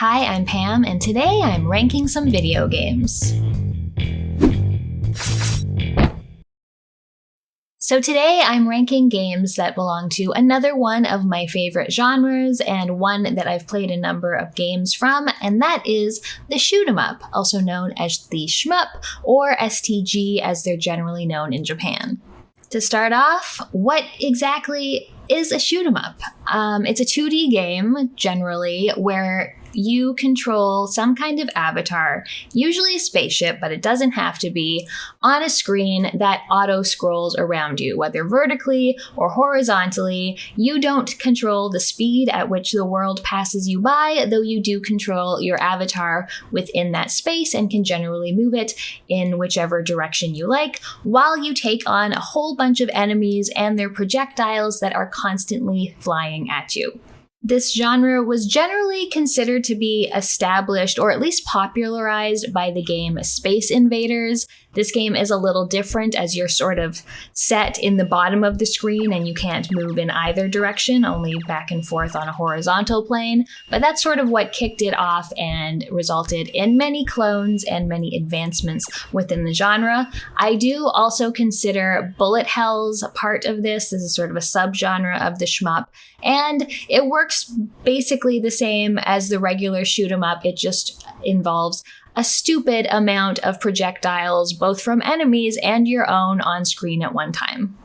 Hi, I'm Pam, and today I'm ranking some video games. So today I'm ranking games that belong to another one of my favorite genres and one that I've played a number of games from, and that is the shoot 'em up, also known as the shmup or STG as they're generally known in Japan. To start off, what exactly is a shoot 'em up? It's a 2D game, generally, where you control some kind of avatar, usually a spaceship, but it doesn't have to be, on a screen that auto-scrolls around you, whether vertically or horizontally. You don't control the speed at which the world passes you by, though you do control your avatar within that space and can generally move it in whichever direction you like, while you take on a whole bunch of enemies and their projectiles that are constantly flying at you. This genre was generally considered to be established, or at least popularized, by the game Space Invaders. This game is a little different as you're sort of set in the bottom of the screen and you can't move in either direction, only back and forth on a horizontal plane. But that's sort of what kicked it off and resulted in many clones and many advancements within the genre. I do also consider bullet hells a part of this. This is sort of a subgenre of the shmup. And it works basically the same as the regular shoot 'em up. It just involves a stupid amount of projectiles, both from enemies and your own on screen at one time.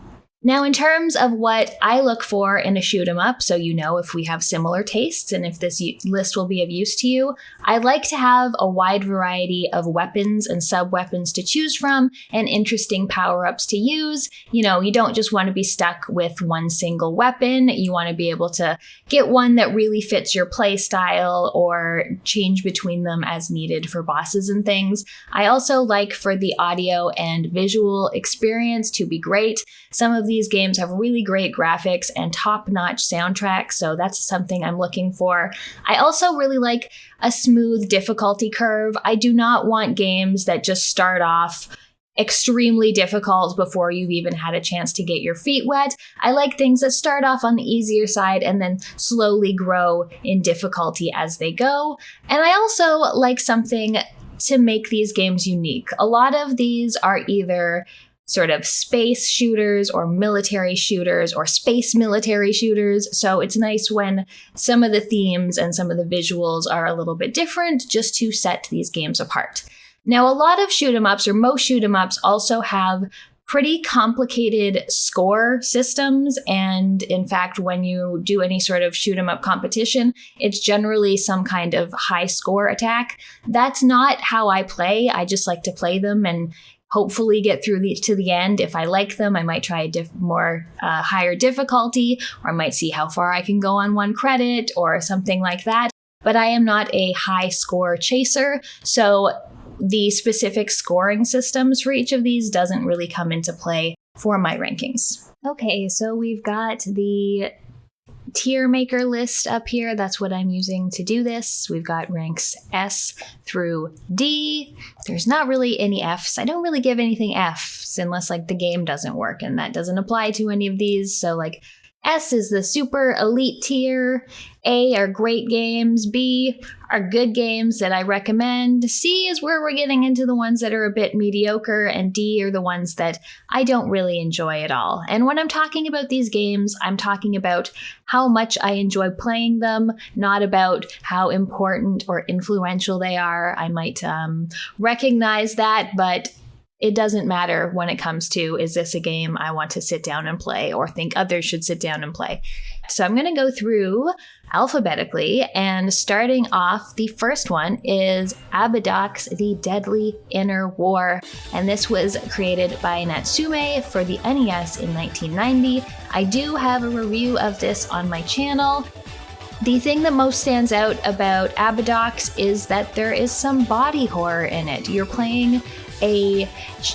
Now, in terms of what I look for in a shoot 'em up, so you know if we have similar tastes and if this list will be of use to you, I like to have a wide variety of weapons and sub-weapons to choose from and interesting power-ups to use. You know, you don't just want to be stuck with one single weapon. You want to be able to get one that really fits your play style or change between them as needed for bosses and things. I also like for the audio and visual experience to be great. Some of these games have really great graphics and top-notch soundtracks, so that's something I'm looking for. I also really like a smooth difficulty curve. I do not want games that just start off extremely difficult before you've even had a chance to get your feet wet. I like things that start off on the easier side and then slowly grow in difficulty as they go. And I also like something to make these games unique. A lot of these are either sort of space shooters or military shooters or space military shooters. So it's nice when some of the themes and some of the visuals are a little bit different just to set these games apart. Now, a lot of shoot 'em ups, or most shoot 'em ups, also have pretty complicated score systems. And in fact, when you do any sort of shoot 'em up competition, it's generally some kind of high score attack. That's not how I play. I just like to play them and hopefully get through to the end. If I like them, I might try a more higher difficulty, or I might see how far I can go on one credit or something like that. But I am not a high score chaser, so the specific scoring systems for each of these doesn't really come into play for my rankings. Okay, so we've got the tier maker list up here. That's what I'm using to do this. We've got ranks S through D. There's not really any Fs. I don't really give anything Fs unless like the game doesn't work, and that doesn't apply to any of these. So like S is the super elite tier, A are great games, B are good games that I recommend, C is where we're getting into the ones that are a bit mediocre, and D are the ones that I don't really enjoy at all. And when I'm talking about these games, I'm talking about how much I enjoy playing them, not about how important or influential they are. I might recognize that, but it doesn't matter when it comes to, is this a game I want to sit down and play or think others should sit down and play? So I'm going to go through alphabetically, and starting off, the first one is Abadox, The Deadly Inner War. And this was created by Natsume for the NES in 1990. I do have a review of this on my channel. The thing that most stands out about Abadox is that there is some body horror in it. You're playing a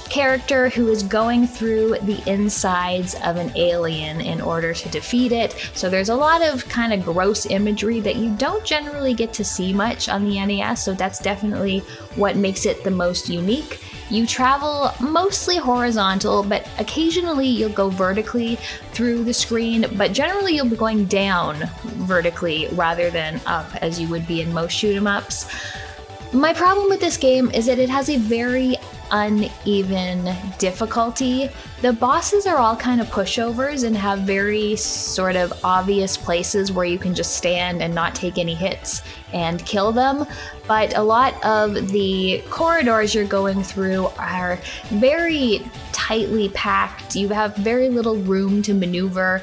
character who is going through the insides of an alien in order to defeat it. So there's a lot of kind of gross imagery that you don't generally get to see much on the NES, so that's definitely what makes it the most unique. You travel mostly horizontal, but occasionally you'll go vertically through the screen, but generally you'll be going down vertically rather than up as you would be in most shoot-'em-ups. My problem with this game is that it has a very uneven difficulty. The bosses are all kind of pushovers and have very sort of obvious places where you can just stand and not take any hits and kill them, but a lot of the corridors you're going through are very tightly packed. You have very little room to maneuver.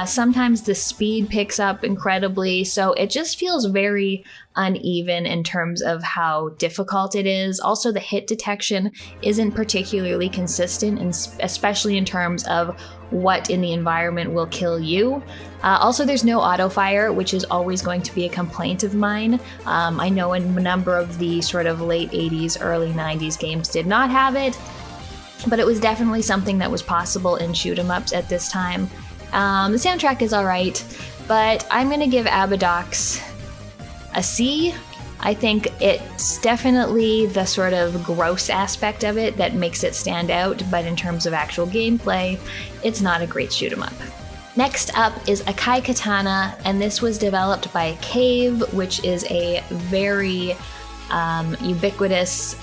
Sometimes the speed picks up incredibly, so it just feels very uneven in terms of how difficult it is. Also, the hit detection isn't particularly consistent, and especially in terms of what in the environment will kill you. Also, there's no auto fire, which is always going to be a complaint of mine. I know a number of the sort of late 80s, early 90s games did not have it, but it was definitely something that was possible in shoot-'em-ups at this time. The soundtrack is alright, but I'm gonna give Abadox a C. I think it's definitely the sort of gross aspect of it that makes it stand out, but in terms of actual gameplay, it's not a great shoot-'em-up. Next up is Akai Katana, and this was developed by Cave, which is a very ubiquitous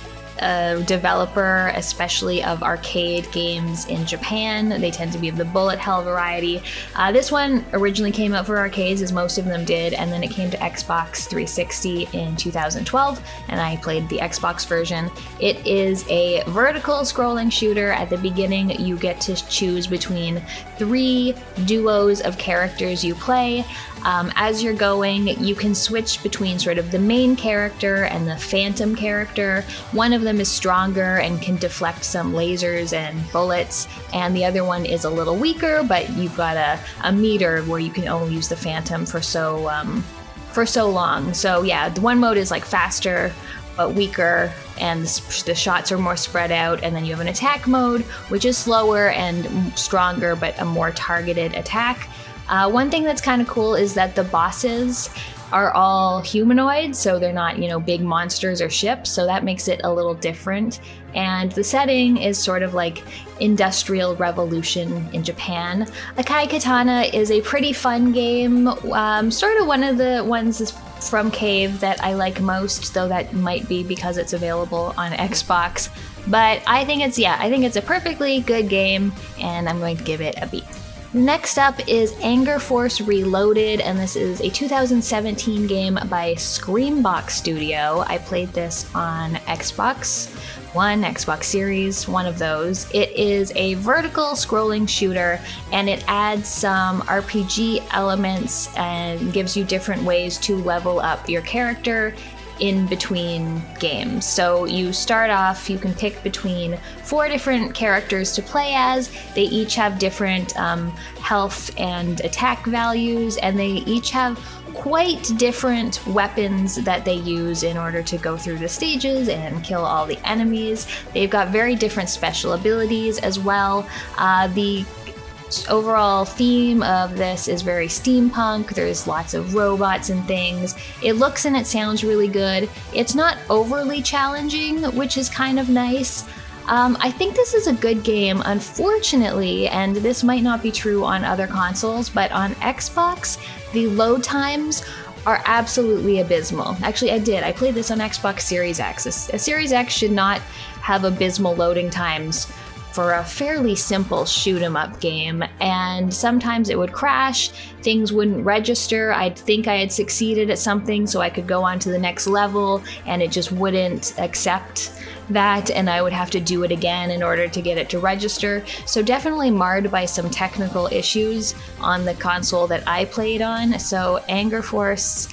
developer, especially of arcade games in Japan. They tend to be of the bullet hell variety. This one originally came out for arcades, as most of them did, and then it came to Xbox 360 in 2012, and I played the Xbox version. It is a vertical scrolling shooter. At the beginning, you get to choose between 3 duos of characters you play. As you're going, you can switch between sort of the main character and the phantom character. One of them is stronger and can deflect some lasers and bullets, and the other one is a little weaker, but you've got a meter where you can only use the phantom for so long. So yeah, the one mode is like faster but weaker, and the shots are more spread out, and then you have an attack mode, which is slower and stronger but a more targeted attack. One thing that's kind of cool is that the bosses are all humanoid, so they're not, big monsters or ships, so that makes it a little different. And the setting is sort of like Industrial Revolution in Japan. Akai Katana is a pretty fun game, sort of one of the ones from Cave that I like most, though that might be because it's available on Xbox. But I think it's a perfectly good game, and I'm going to give it a B. Next up is Angerforce Reloaded, and this is a 2017 game by Screambox Studio. I played this on Xbox One, Xbox Series, one of those. It is a vertical scrolling shooter, and it adds some RPG elements and gives you different ways to level up your character in between games. So you start off, you can pick between 4 different characters to play as. They each have different health and attack values, and they each have quite different weapons that they use in order to go through the stages and kill all the enemies. They've got very different special abilities as well. The overall theme of this is very steampunk. There's lots of robots and things. It looks and it sounds really good. It's not overly challenging, which is kind of nice. I think this is a good game. Unfortunately, and this might not be true on other consoles, but on Xbox, the load times are absolutely abysmal. Actually, I played this on Xbox Series X. A Series X should not have abysmal loading times for a fairly simple shoot-'em-up game, and sometimes it would crash, things wouldn't register, I'd think I had succeeded at something so I could go on to the next level, and it just wouldn't accept that, and I would have to do it again in order to get it to register. So definitely marred by some technical issues on the console that I played on. So Angerforce,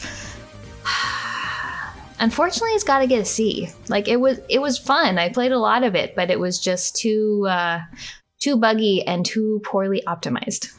unfortunately, it's got to get a C. Like, it was fun. I played a lot of it, but it was just too buggy and too poorly optimized.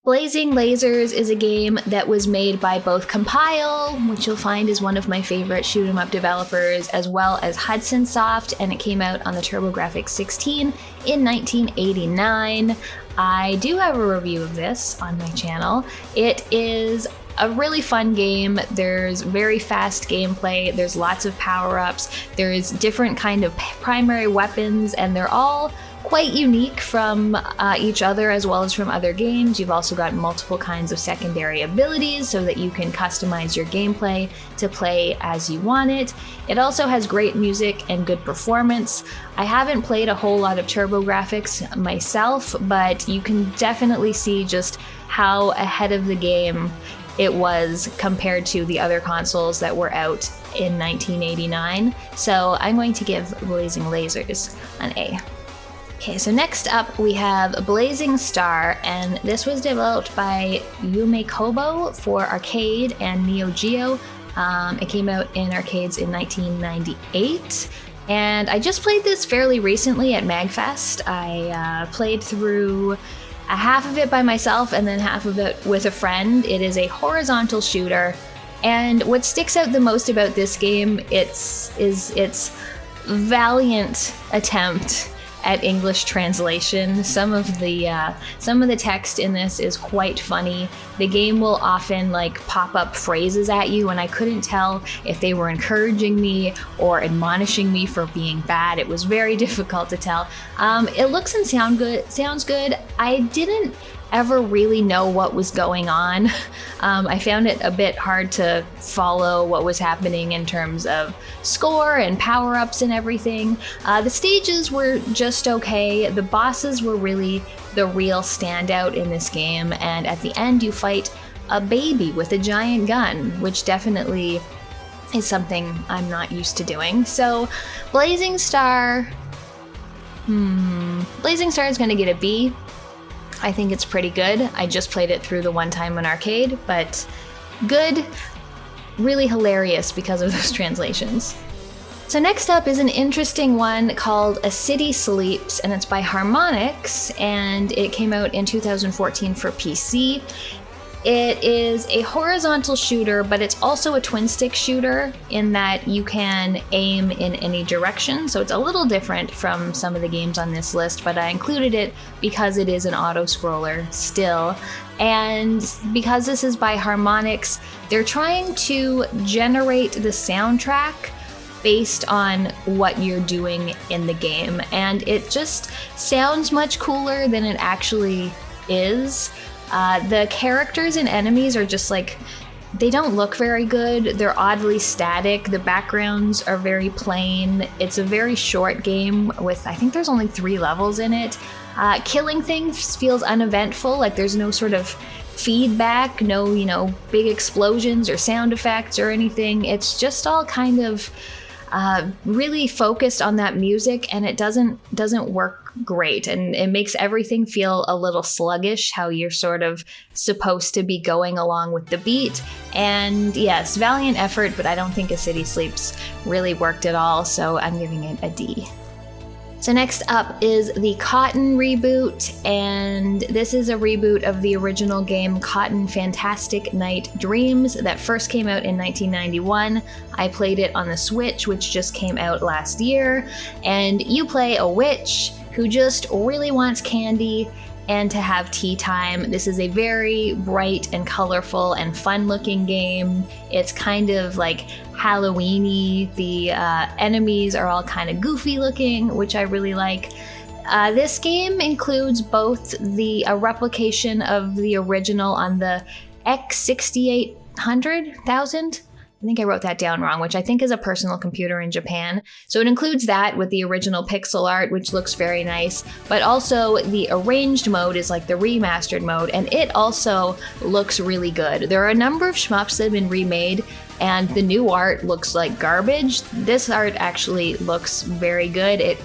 Blazing Lasers is a game that was made by both Compile, which you'll find is one of my favorite shoot-'em-up developers, as well as Hudson Soft, and it came out on the TurboGrafx 16 in 1989. I do have a review of this on my channel. It is a really fun game. There's very fast gameplay, there's lots of power-ups, there's different kind of primary weapons, and they're all quite unique from each other as well as from other games. You've also got multiple kinds of secondary abilities so that you can customize your gameplay to play as you want it. It also has great music and good performance. I haven't played a whole lot of TurboGrafx myself, but you can definitely see just how ahead of the game it was compared to the other consoles that were out in 1989. So I'm going to give Blazing Lasers an A. Okay, so next up we have Blazing Star, and this was developed by Yume Kobo for arcade and Neo Geo. It came out in arcades in 1998, and I just played this fairly recently at MagFest. I played through a half of it by myself and then half of it with a friend. It is a horizontal shooter, and what sticks out the most about this game is its valiant attempt at English translation. Some of the text in this is quite funny. The game will often pop up phrases at you, and I couldn't tell if they were encouraging me or admonishing me for being bad. It was very difficult to tell. It looks and sounds good. I didn't ever really know what was going on. I found it a bit hard to follow what was happening in terms of score and power-ups and everything. The stages were just okay. The bosses were really the real standout in this game, and at the end you fight a baby with a giant gun, which definitely is something I'm not used to doing. So Blazing Star is gonna get a B. I think it's pretty good. I just played it through the one time in arcade, but good, really hilarious because of those translations. So next up is an interesting one called A City Sleeps, and it's by Harmonix, and it came out in 2014 for PC. It is a horizontal shooter, but it's also a twin stick shooter in that you can aim in any direction. So it's a little different from some of the games on this list, but I included it because it is an auto scroller still. And because this is by Harmonix, they're trying to generate the soundtrack based on what you're doing in the game. And it just sounds much cooler than it actually is. The characters and enemies are just they don't look very good. They're oddly static. The backgrounds are very plain. It's a very short game with, I think there's only 3 levels in it. Killing things feels uneventful, there's no sort of feedback, no, big explosions or sound effects or anything. It's just all kind of really focused on that music, and it doesn't work great, and it makes everything feel a little sluggish, how you're sort of supposed to be going along with the beat. And yes, valiant effort, but I don't think A City Sleeps really worked at all, so I'm giving it a D. So next up is the Cotton reboot, and this is a reboot of the original game Cotton Fantastic Night Dreams that first came out in 1991. I played it on the Switch, which just came out last year, and you play a witch who just really wants candy and to have tea time. This is a very bright and colorful and fun-looking game. It's kind of Halloween-y. The enemies are all kind of goofy looking, which I really like. This game includes both a replication of the original on the X6800,000. I think I wrote that down wrong, which I think is a personal computer in Japan. So it includes that with the original pixel art, which looks very nice, but also the arranged mode is the remastered mode, and it also looks really good. There are a number of shmups that have been remade, and the new art looks like garbage. This art actually looks very good. It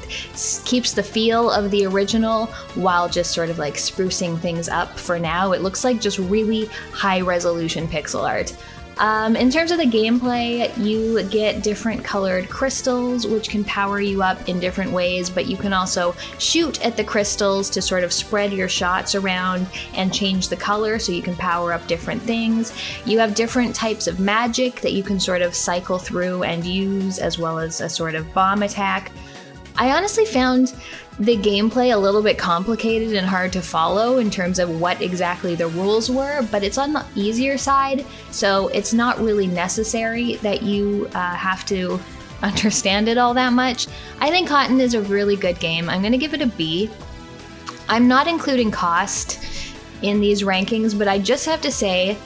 keeps the feel of the original while just sort of sprucing things up for now. It looks like just really high resolution pixel art. In terms of the gameplay, you get different colored crystals, which can power you up in different ways, but you can also shoot at the crystals to sort of spread your shots around and change the color so you can power up different things. You have different types of magic that you can sort of cycle through and use, as well as a sort of bomb attack. I honestly found the gameplay a little bit complicated and hard to follow in terms of what exactly the rules were, but it's on the easier side, so it's not really necessary that you have to understand it all that much. I think Cotton is a really good game. I'm going to give it a B. I'm not including cost in these rankings, but I just have to say,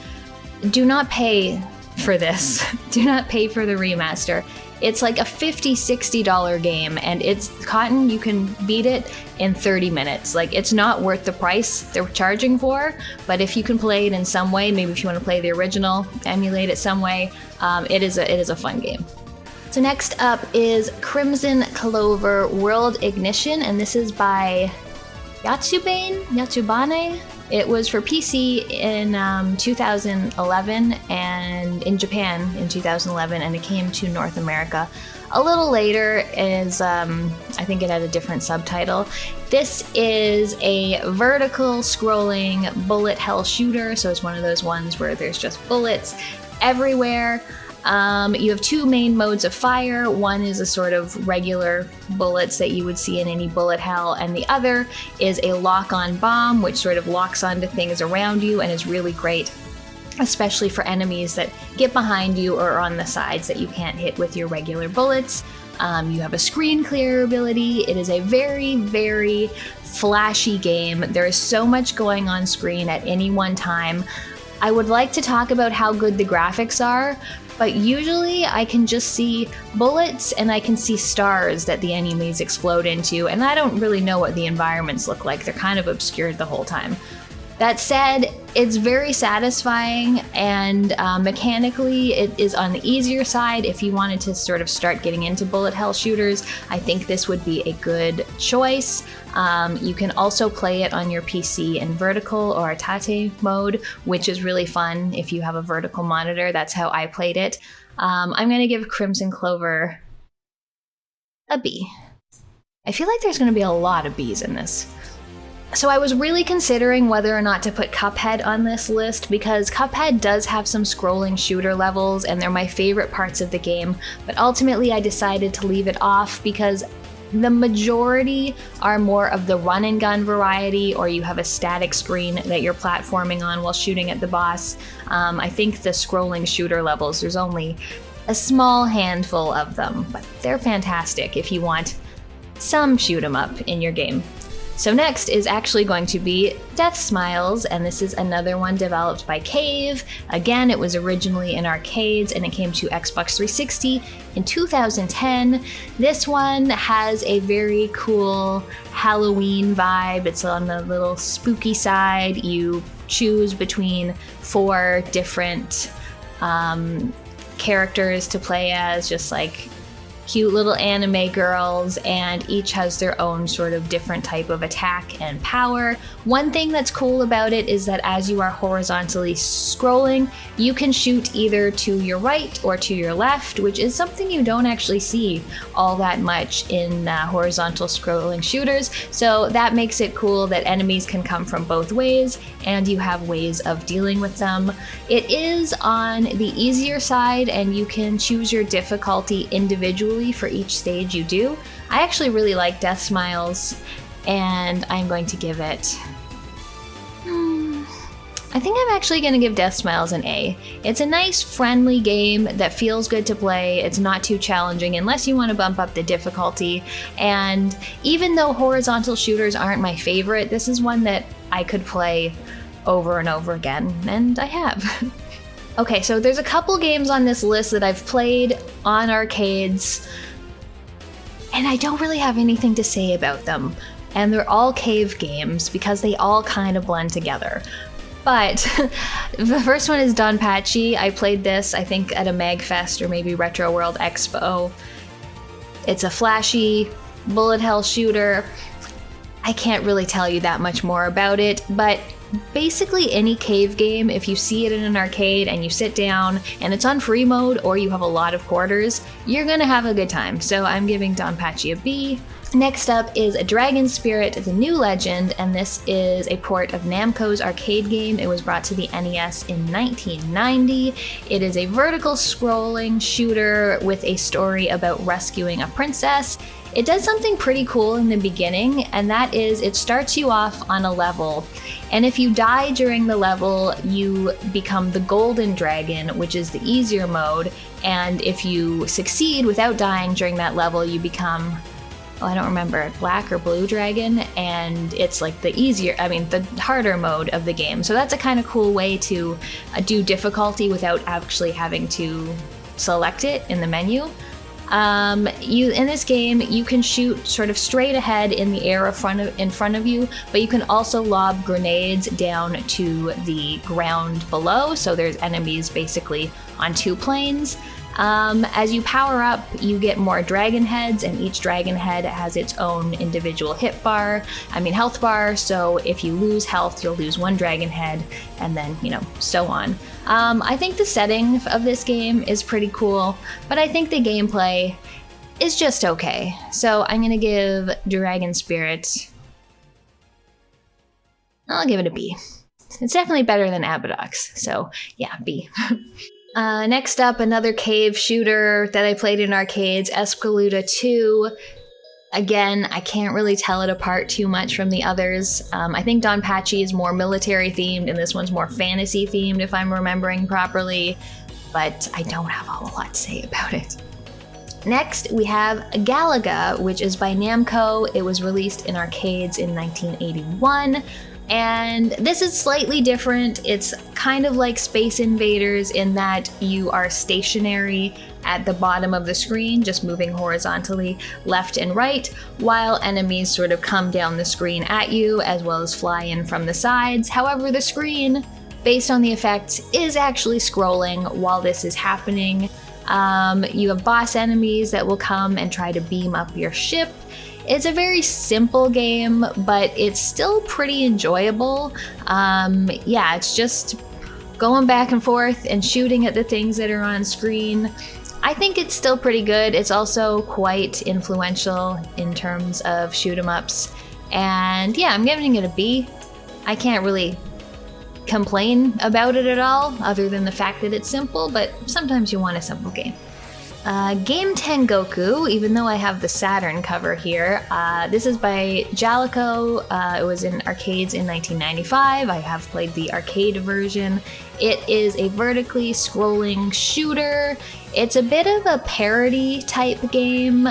do not pay for this. Do not pay for the remaster. It's like a $50, $60 game, and it's Cotton, you can beat it in 30 minutes. Like, it's not worth the price they're charging for, but if you can play it in some way, maybe if you want to play the original, emulate it some way, it is a fun game. So next up is Crimzon Clover World Ignition, and this is by Yatsubane. It was for PC in 2011 and in Japan in 2011, and it came to North America a little later as I think it had a different subtitle. This is a vertical scrolling bullet hell shooter, so it's one of those ones where there's just bullets everywhere. You have two main modes of fire. One is a sort of regular bullets that you would see in any bullet hell, and the other is a lock-on bomb, which sort of locks onto things around you and is really great, especially for enemies that get behind you or on the sides that you can't hit with your regular bullets. You have a screen clear ability. It is a very, very flashy game. There is so much going on screen at any one time. I would like to talk about how good the graphics are, but usually I can just see bullets and I can see stars that the enemies explode into, and I don't really know what the environments look like. They're kind of obscured the whole time. That said, it's very satisfying, and mechanically it is on the easier side. If you wanted to sort of start getting into bullet hell shooters, I think this would be a good choice. You can also play it on your PC in vertical or tate mode, which is really fun if you have a vertical monitor. That's how I played it. I'm going to give Crimzon Clover a B. I feel like there's going to be a lot of Bs in this. So I was really considering whether or not to put Cuphead on this list, because Cuphead does have some scrolling shooter levels and they're my favorite parts of the game, but ultimately I decided to leave it off because the majority are more of the run and gun variety, or you have a static screen that you're platforming on while shooting at the boss. I think the scrolling shooter levels, there's only a small handful of them, but they're fantastic if you want some shoot 'em up in your game. So next is actually going to be Deathsmiles, and this is another one developed by Cave. Again, it was originally in arcades and it came to Xbox 360 in 2010. This one has a very cool Halloween vibe. It's on the little spooky side. You choose between 4 different characters to play as, just like cute little anime girls, and each has their own sort of different type of attack and power. One thing that's cool about it is that as you are horizontally scrolling, you can shoot either to your right or to your left, which is something you don't actually see all that much in horizontal scrolling shooters. So that makes it cool that enemies can come from both ways and you have ways of dealing with them. It is on the easier side and you can choose your difficulty individually for each stage you do. I actually really like Deathsmiles, and I'm going to give it... I think I'm actually going to give Deathsmiles an A. It's a nice, friendly game that feels good to play. It's not too challenging unless you want to bump up the difficulty. And even though horizontal shooters aren't my favorite, this is one that I could play over and over again, and I have. Okay, so there's a couple games on this list that I've played on arcades, and I don't really have anything to say about them. And they're all Cave games because they all kind of blend together. But the first one is DonPachi. I played this, I think, at a MagFest or maybe Retro World Expo. It's a flashy bullet hell shooter. I can't really tell you that much more about it, but basically any cave game, if you see it in an arcade and you sit down and it's on free mode or you have a lot of quarters, you're gonna have a good time. So I'm giving DonPachi a B. Next up is Dragon Spirit, The New Legend, and this is a port of Namco's arcade game. It was brought to the NES in 1990. It is a vertical scrolling shooter with a story about rescuing a princess. It does something pretty cool in the beginning, and that is it starts you off on a level, and if you die during the level, you become the Golden Dragon, which is the easier mode, and if you succeed without dying during that level, you become, I don't remember, Black or Blue Dragon, and it's like the harder mode of the game. So that's a kind of cool way to do difficulty without actually having to select it in the menu. In this game, you can shoot sort of straight ahead in the air in front of you, but you can also lob grenades down to the ground below, so there's enemies basically on two planes. As you power up, you get more dragon heads, and each dragon head has its own individual health bar, so if you lose health, you'll lose one dragon head, and then, so on. I think the setting of this game is pretty cool, but I think the gameplay is just okay. So I'm gonna give Dragon Spirit, I'll give it a B. It's definitely better than Abadox, so yeah, B. Next up, another cave shooter that I played in arcades, Espgaluda 2. Again, I can't really tell it apart too much from the others. I think DonPachi is more military themed and this one's more fantasy themed if I'm remembering properly, but I don't have a whole lot to say about it. Next, we have Galaga, which is by Namco. It was released in arcades in 1981. And this is slightly different. It's kind of like Space Invaders in that you are stationary at the bottom of the screen, just moving horizontally left and right, while enemies sort of come down the screen at you, as well as fly in from the sides. However, the screen, based on the effects, is actually scrolling while this is happening. You have boss enemies that will come and try to beam up your ship. It's a very simple game, but it's still pretty enjoyable. It's just going back and forth and shooting at the things that are on screen. I think it's still pretty good. It's also quite influential in terms of shoot 'em ups. And yeah, I'm giving it a B. I can't really complain about it at all, other than the fact that it's simple, but sometimes you want a simple game. Game Tengoku, even though I have the Saturn cover here, this is by Jalico. It was in arcades in 1995. I have played the arcade version. It is a vertically scrolling shooter. It's a bit of a parody type game.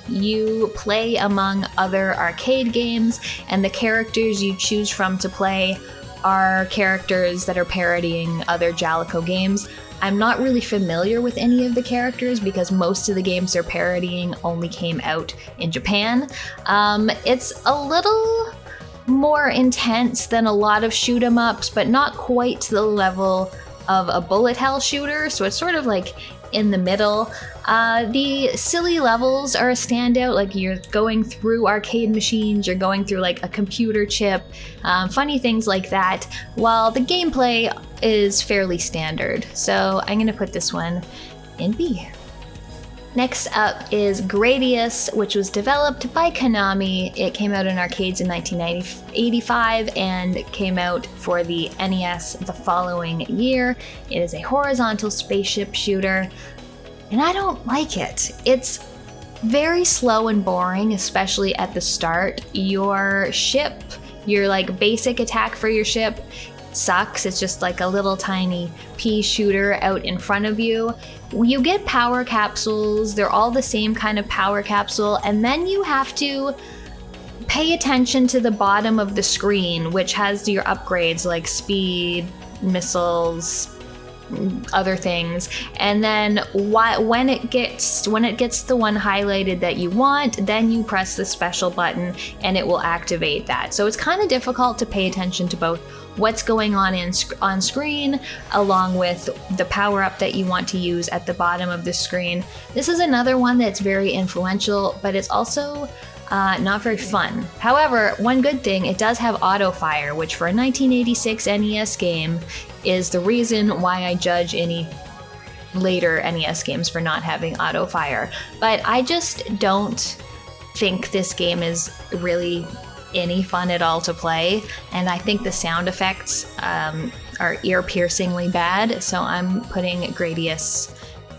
You play among other arcade games, and the characters you choose from to play are characters that are parodying other Jalico games. I'm not really familiar with any of the characters because most of the games they're parodying only came out in Japan. It's a little more intense than a lot of shoot 'em ups, but not quite to the level of a bullet hell shooter, so it's sort of like in the middle. The silly levels are a standout, like you're going through arcade machines, you're going through like a computer chip, funny things like that, while the gameplay is fairly standard. So I'm gonna put this one in B. Next up is Gradius, which was developed by Konami. It came out in arcades in 1985 and came out for the NES the following year. It is a horizontal spaceship shooter, and I don't like it. It's very slow and boring, especially at the start. Your ship, your like basic attack for your ship sucks. It's just like a little tiny pea shooter out in front of you. You get power capsules. They're all the same kind of power capsule, and then you have to pay attention to the bottom of the screen, which has your upgrades like speed, missiles, other things, and then when it gets the one highlighted that you want, then you press the special button and it will activate that. So it's kind of difficult to pay attention to both what's going on screen along with the power up that you want to use at the bottom of the screen. This is another one that's very influential, but it's also Not very fun. However, one good thing, it does have auto fire, which for a 1986 NES game is the reason why I judge any later NES games for not having auto fire. But I just don't think this game is really any fun at all to play, and I think the sound effects are ear-piercingly bad, so I'm putting Gradius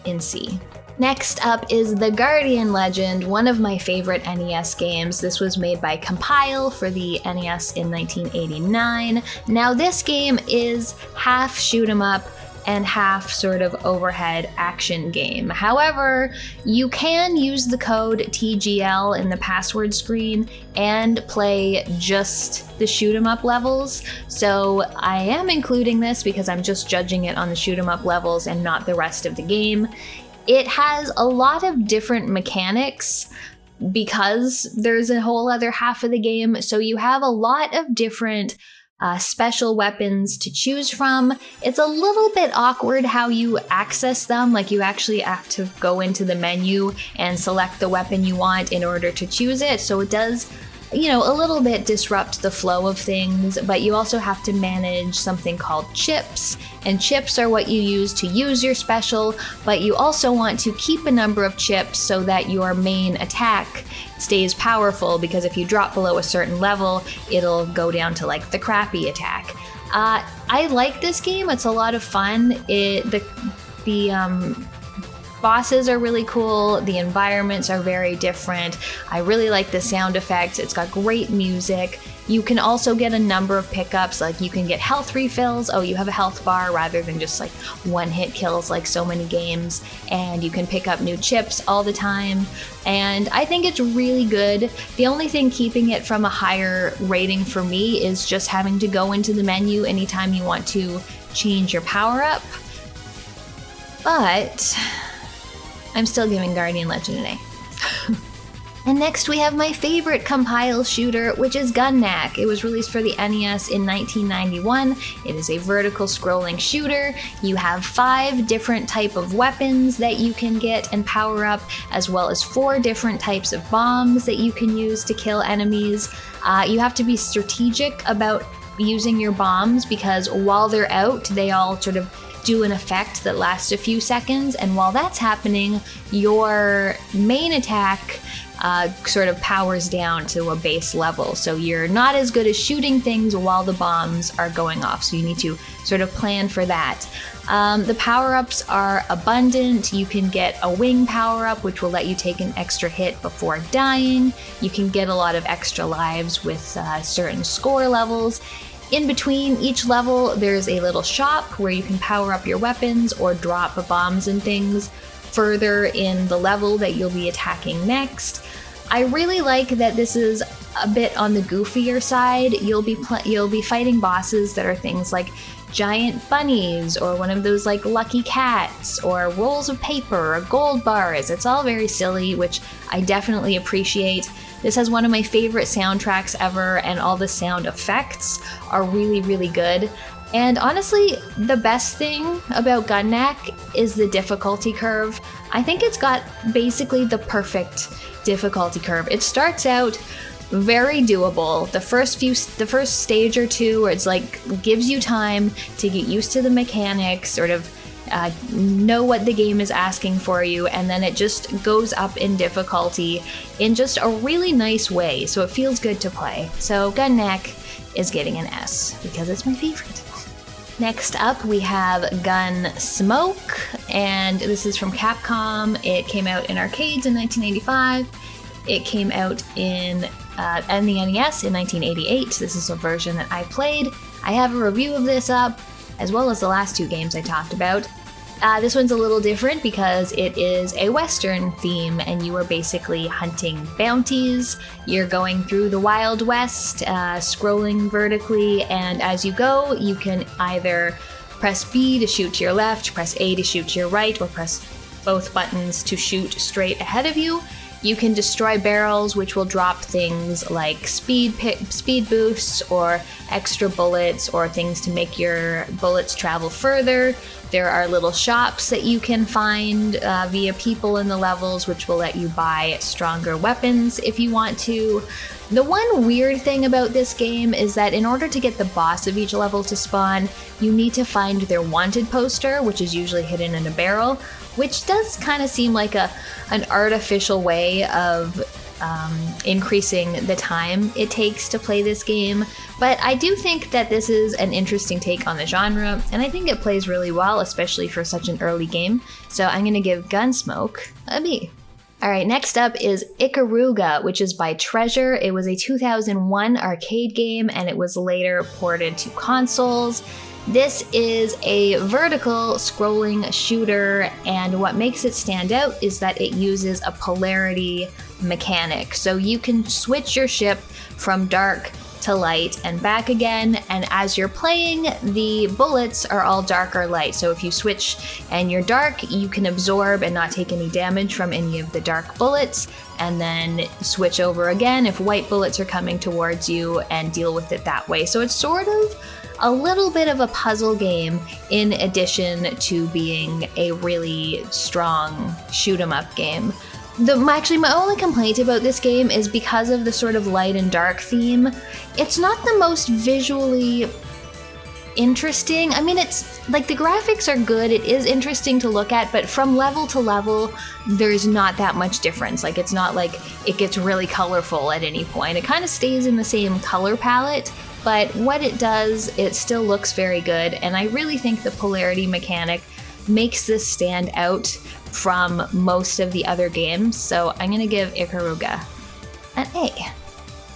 in C. Next up is The Guardian Legend, one of my favorite NES games. This was made by Compile for the NES in 1989. Now this game is half shoot 'em up and half sort of overhead action game. However, you can use the code TGL in the password screen and play just the shoot 'em up levels. So I am including this because I'm just judging it on the shoot 'em up levels and not the rest of the game. It has a lot of different mechanics because there's a whole other half of the game. So you have a lot of different special weapons to choose from. It's a little bit awkward how you access them, like you actually have to go into the menu and select the weapon you want in order to choose it. So it does, you know, a little bit disrupt the flow of things, but you also have to manage something called chips, and chips are what you use to use your special, but you also want to keep a number of chips so that your main attack stays powerful, because if you drop below a certain level, it'll go down to like the crappy attack. I like this game, it's a lot of fun. The bosses are really cool, the environments are very different. I really like the sound effects, it's got great music. You can also get a number of pickups, like you can get health refills. Oh, you have a health bar rather than just like one-hit kills like so many games. And you can pick up new chips all the time. And I think it's really good. The only thing keeping it from a higher rating for me is just having to go into the menu anytime you want to change your power-up. But I'm still giving Guardian Legend an A. And next we have my favorite Compile shooter, which is Gun-nac. It was released for the NES in 1991. It is a vertical scrolling shooter. You have 5 different types of weapons that you can get and power up, as well as 4 different types of bombs that you can use to kill enemies. You have to be strategic about using your bombs, because while they're out, they all sort of do an effect that lasts a few seconds, and while that's happening, your main attack sort of powers down to a base level. So you're not as good as shooting things while the bombs are going off. So you need to sort of plan for that. The power-ups are abundant. You can get a wing power-up, which will let you take an extra hit before dying. You can get a lot of extra lives with certain score levels. In between each level, there's a little shop where you can power up your weapons or drop bombs and things further in the level that you'll be attacking next. I really like that this is a bit on the goofier side. You'll be fighting bosses that are things like giant bunnies, or one of those like lucky cats, or rolls of paper, or gold bars. It's all very silly, which I definitely appreciate. This has one of my favorite soundtracks ever, and all the sound effects are really, really good. And honestly, the best thing about Gun-nac is the difficulty curve. I think it's got basically the perfect difficulty curve. It starts out very doable. The first stage or two, where it's like gives you time to get used to the mechanics, sort of know what the game is asking for you, and then it just goes up in difficulty in just a really nice way, so it feels good to play. So Gun-nac is getting an S because it's my favorite. Next up, we have Gun.Smoke, and this is from Capcom. It came out in arcades in 1985. It came out in the NES in 1988. This is a version that I played. I have a review of this up, as well as the last 2 games I talked about. This one's a little different because it is a Western theme, and you are basically hunting bounties. You're going through the Wild West, scrolling vertically, and as you go, you can either press B to shoot to your left, press A to shoot to your right, or press both buttons to shoot straight ahead of you. You can destroy barrels, which will drop things like speed boosts or extra bullets or things to make your bullets travel further. There are little shops that you can find via people in the levels, which will let you buy stronger weapons if you want to. The one weird thing about this game is that in order to get the boss of each level to spawn, you need to find their wanted poster, which is usually hidden in a barrel, which does kind of seem like an artificial way of increasing the time it takes to play this game. But I do think that this is an interesting take on the genre, and I think it plays really well, especially for such an early game. So I'm going to give Gun.Smoke a B. Alright, next up is Ikaruga, which is by Treasure. It was a 2001 arcade game, and it was later ported to consoles. This is a vertical scrolling shooter, and what makes it stand out is that it uses a polarity mechanic. So you can switch your ship from dark to light and back again, and as you're playing, the bullets are all dark or light. So if you switch and you're dark, you can absorb and not take any damage from any of the dark bullets, and then switch over again if white bullets are coming towards you and deal with it that way. So it's sort of a little bit of a puzzle game in addition to being a really strong shoot 'em up game. Actually, my only complaint about this game is because of the sort of light and dark theme. It's not the most visually interesting. I mean, it's like the graphics are good, it is interesting to look at, but from level to level, there's not that much difference. Like, it's not like it gets really colorful at any point. It kind of stays in the same color palette, but what it does, it still looks very good, and I really think the polarity mechanic makes this stand out from most of the other games, so I'm gonna give Ikaruga an A.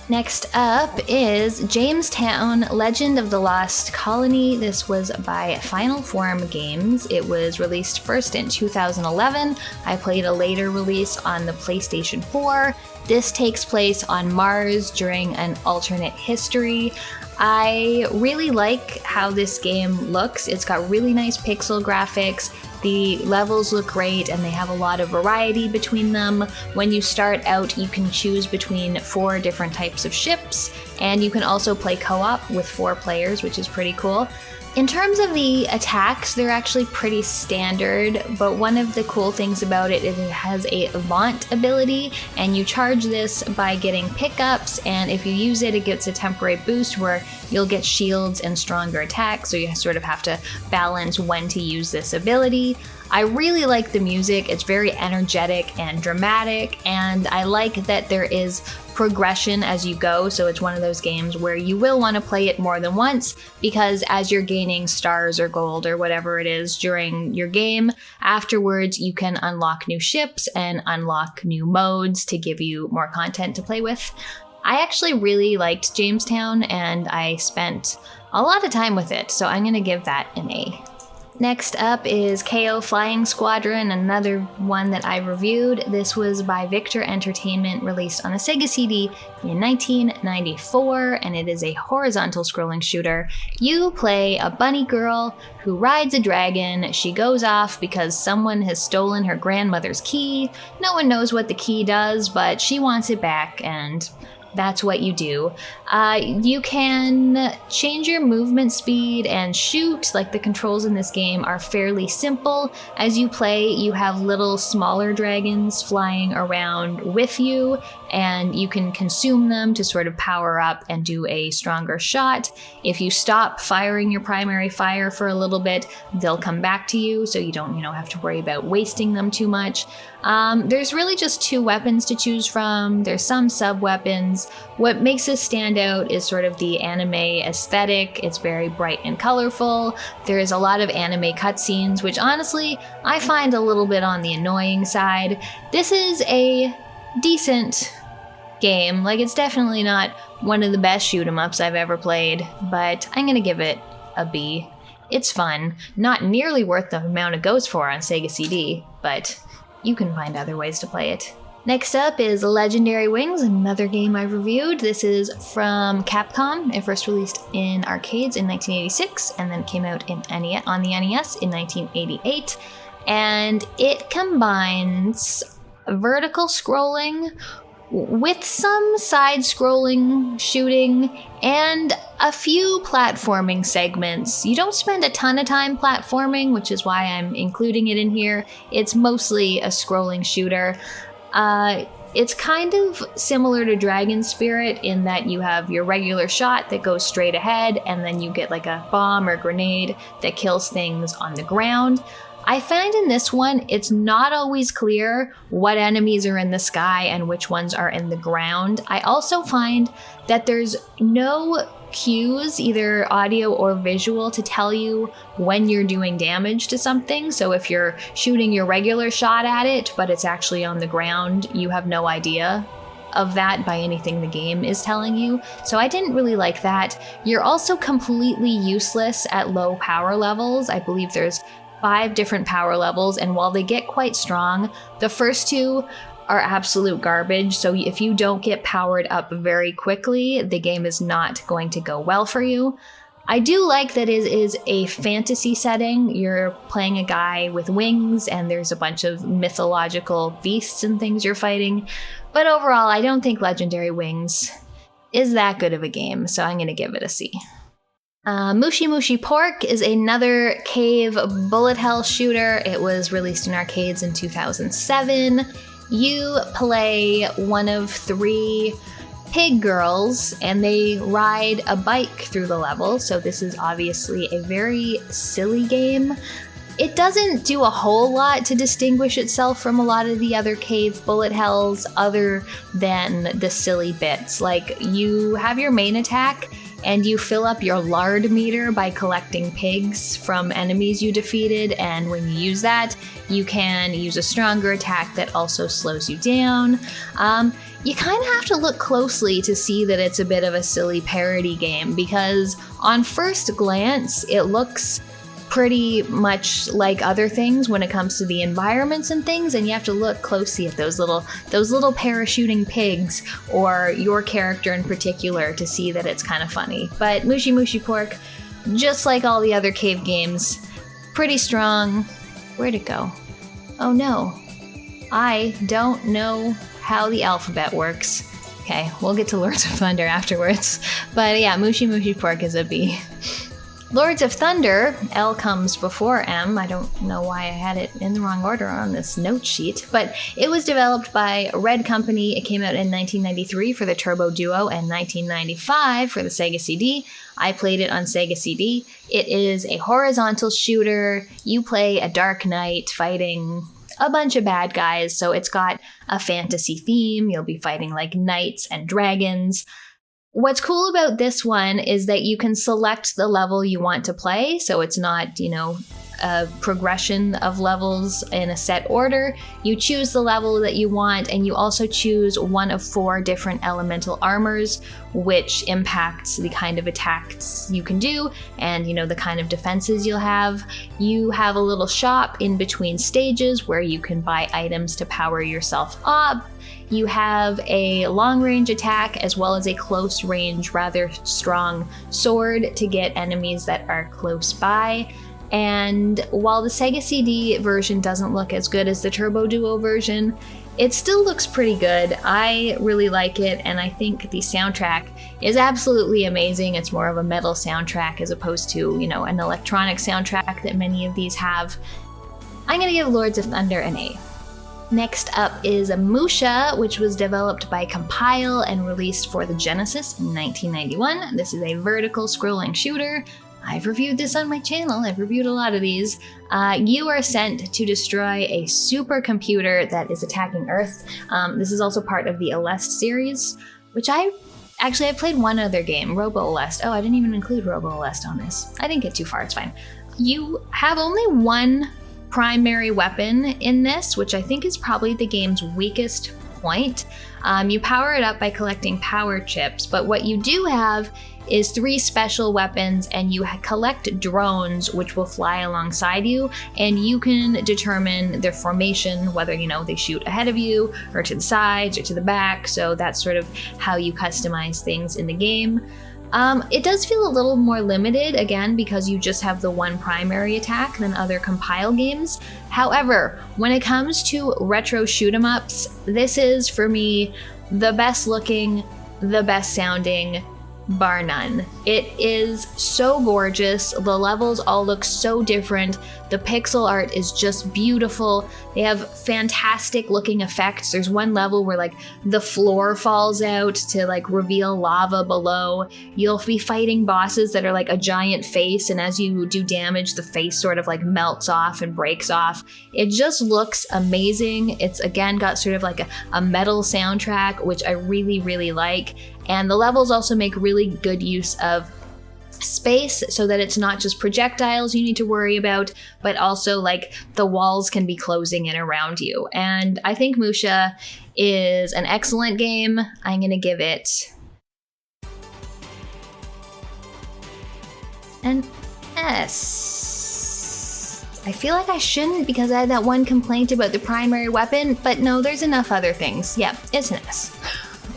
Next up is Jamestown, Legend of the Lost Colony. This was by Final Form Games. It was released first in 2011. I played a later release on the PlayStation 4. This takes place on Mars during an alternate history. I really like how this game looks. It's got really nice pixel graphics. The levels look great and they have a lot of variety between them. When you start out, you can choose between 4 different types of ships, and you can also play co-op with 4 players, which is pretty cool. In terms of the attacks, they're actually pretty standard, but one of the cool things about it is it has a Vaunt ability, and you charge this by getting pickups, and if you use it, it gets a temporary boost where you'll get shields and stronger attacks, so you sort of have to balance when to use this ability. I really like the music. It's very energetic and dramatic, and I like that there is progression as you go, so it's one of those games where you will want to play it more than once, because as you're gaining stars or gold or whatever it is during your game, afterwards you can unlock new ships and unlock new modes to give you more content to play with. I actually really liked Jamestown, and I spent a lot of time with it, so I'm going to give that an A. Next up is Keio Flying Squadron, another one that I reviewed. This was by Victor Entertainment, released on a Sega CD in 1994, and it is a horizontal scrolling shooter. You play a bunny girl who rides a dragon. She goes off because someone has stolen her grandmother's key. No one knows what the key does, but she wants it back, and that's what you do. You can change your movement speed and shoot. Like, the controls in this game are fairly simple. As you play, you have little smaller dragons flying around with you, and you can consume them to sort of power up and do a stronger shot. If you stop firing your primary fire for a little bit, they'll come back to you, so you don't, have to worry about wasting them too much. There's really just 2 weapons to choose from. There's some sub-weapons. What makes this stand out is sort of the anime aesthetic. It's very bright and colorful. There's a lot of anime cutscenes, which honestly, I find a little bit on the annoying side. This is a decent game. Like, it's definitely not one of the best shoot-em-ups I've ever played, but I'm gonna give it a B. It's fun. Not nearly worth the amount it goes for on Sega CD, but you can find other ways to play it. Next up is Legendary Wings, another game I reviewed. This is from Capcom. It first released in arcades in 1986, and then came out on the NES in 1988. And it combines vertical scrolling with some side-scrolling shooting and a few platforming segments. You don't spend a ton of time platforming, which is why I'm including it in here. It's mostly a scrolling shooter. It's kind of similar to Dragon Spirit in that you have your regular shot that goes straight ahead, and then you get like a bomb or grenade that kills things on the ground. I find in this one, it's not always clear what enemies are in the sky and which ones are in the ground. I also find that there's no cues, either audio or visual, to tell you when you're doing damage to something. So if you're shooting your regular shot at it, but it's actually on the ground, you have no idea of that by anything the game is telling you. So I didn't really like that. You're also completely useless at low power levels. I believe there's 5 different power levels, and while they get quite strong, the first 2 are absolute garbage. So if you don't get powered up very quickly, the game is not going to go well for you. I do like that it is a fantasy setting. You're playing a guy with wings, and there's a bunch of mythological beasts and things you're fighting. But overall, I don't think Legendary Wings is that good of a game, so I'm going to give it a C. Mushi Pork is another cave bullet hell shooter. It was released in arcades in 2007. You play one of 3 pig girls, and they ride a bike through the level, so this is obviously a very silly game. It doesn't do a whole lot to distinguish itself from a lot of the other cave bullet hells other than the silly bits. Like, you have your main attack, and you fill up your lard meter by collecting pigs from enemies you defeated, and when you use that, you can use a stronger attack that also slows you down. You kind of have to look closely to see that it's a bit of a silly parody game, because on first glance, it looks pretty much like other things when it comes to the environments and things, and you have to look closely at those little parachuting pigs or your character in particular to see that it's kind of funny. But Mushi Pork, just like all the other cave games, pretty strong. Where'd it go? Oh no, I don't know how the alphabet works. Okay, we'll get to Lords of Thunder afterwards. But yeah, Mushi Pork is a B. Lords of Thunder, L comes before M. I don't know why I had it in the wrong order on this note sheet, but it was developed by Red Company. It came out in 1993 for the Turbo Duo and 1995 for the Sega CD. I played it on Sega CD. It is a horizontal shooter. You play a Dark Knight fighting a bunch of bad guys, so it's got a fantasy theme. You'll be fighting like knights and dragons. What's cool about this one is that you can select the level you want to play, so it's not, a progression of levels in a set order. You choose the level that you want, and you also choose one of 4 different elemental armors, which impacts the kind of attacks you can do and, the kind of defenses you'll have. You have a little shop in between stages where you can buy items to power yourself up. You have a long-range attack as well as a close-range, rather strong sword to get enemies that are close by. And while the Sega CD version doesn't look as good as the Turbo Duo version, it still looks pretty good. I really like it, and I think the soundtrack is absolutely amazing. It's more of a metal soundtrack as opposed to, an electronic soundtrack that many of these have. I'm gonna give Lords of Thunder an A. Next up is MUSHA, which was developed by Compile and released for the Genesis in 1991. This is a vertical scrolling shooter. I've reviewed this on my channel. I've reviewed a lot of these. You are sent to destroy a supercomputer that is attacking Earth. This is also part of the Aleste series, which I've played one other game, Robo Aleste. Oh, I didn't even include Robo Aleste on this. I didn't get too far, it's fine. You have only one primary weapon in this, which I think is probably the game's weakest point. You power it up by collecting power chips, but what you do have is 3 special weapons, and you collect drones which will fly alongside you, and you can determine their formation, whether they shoot ahead of you or to the sides or to the back. So that's sort of how you customize things in the game. It does feel a little more limited, again, because you just have the one primary attack than other compile games. However, when it comes to retro shoot-em-ups, this is, for me, the best looking, the best sounding, bar none. It is so gorgeous. The levels all look so different. The pixel art is just beautiful. They have fantastic looking effects. There's one level where like the floor falls out to like reveal lava below. You'll be fighting bosses that are like a giant face, and as you do damage, the face sort of like melts off and breaks off. It just looks amazing. It's again got sort of like a metal soundtrack, which I really, really like. And the levels also make really good use of space so that it's not just projectiles you need to worry about, but also like the walls can be closing in around you. And I think MUSHA is an excellent game. I'm gonna give it an S. I feel like I shouldn't because I had that one complaint about the primary weapon, but no, there's enough other things. Yeah, it's an S.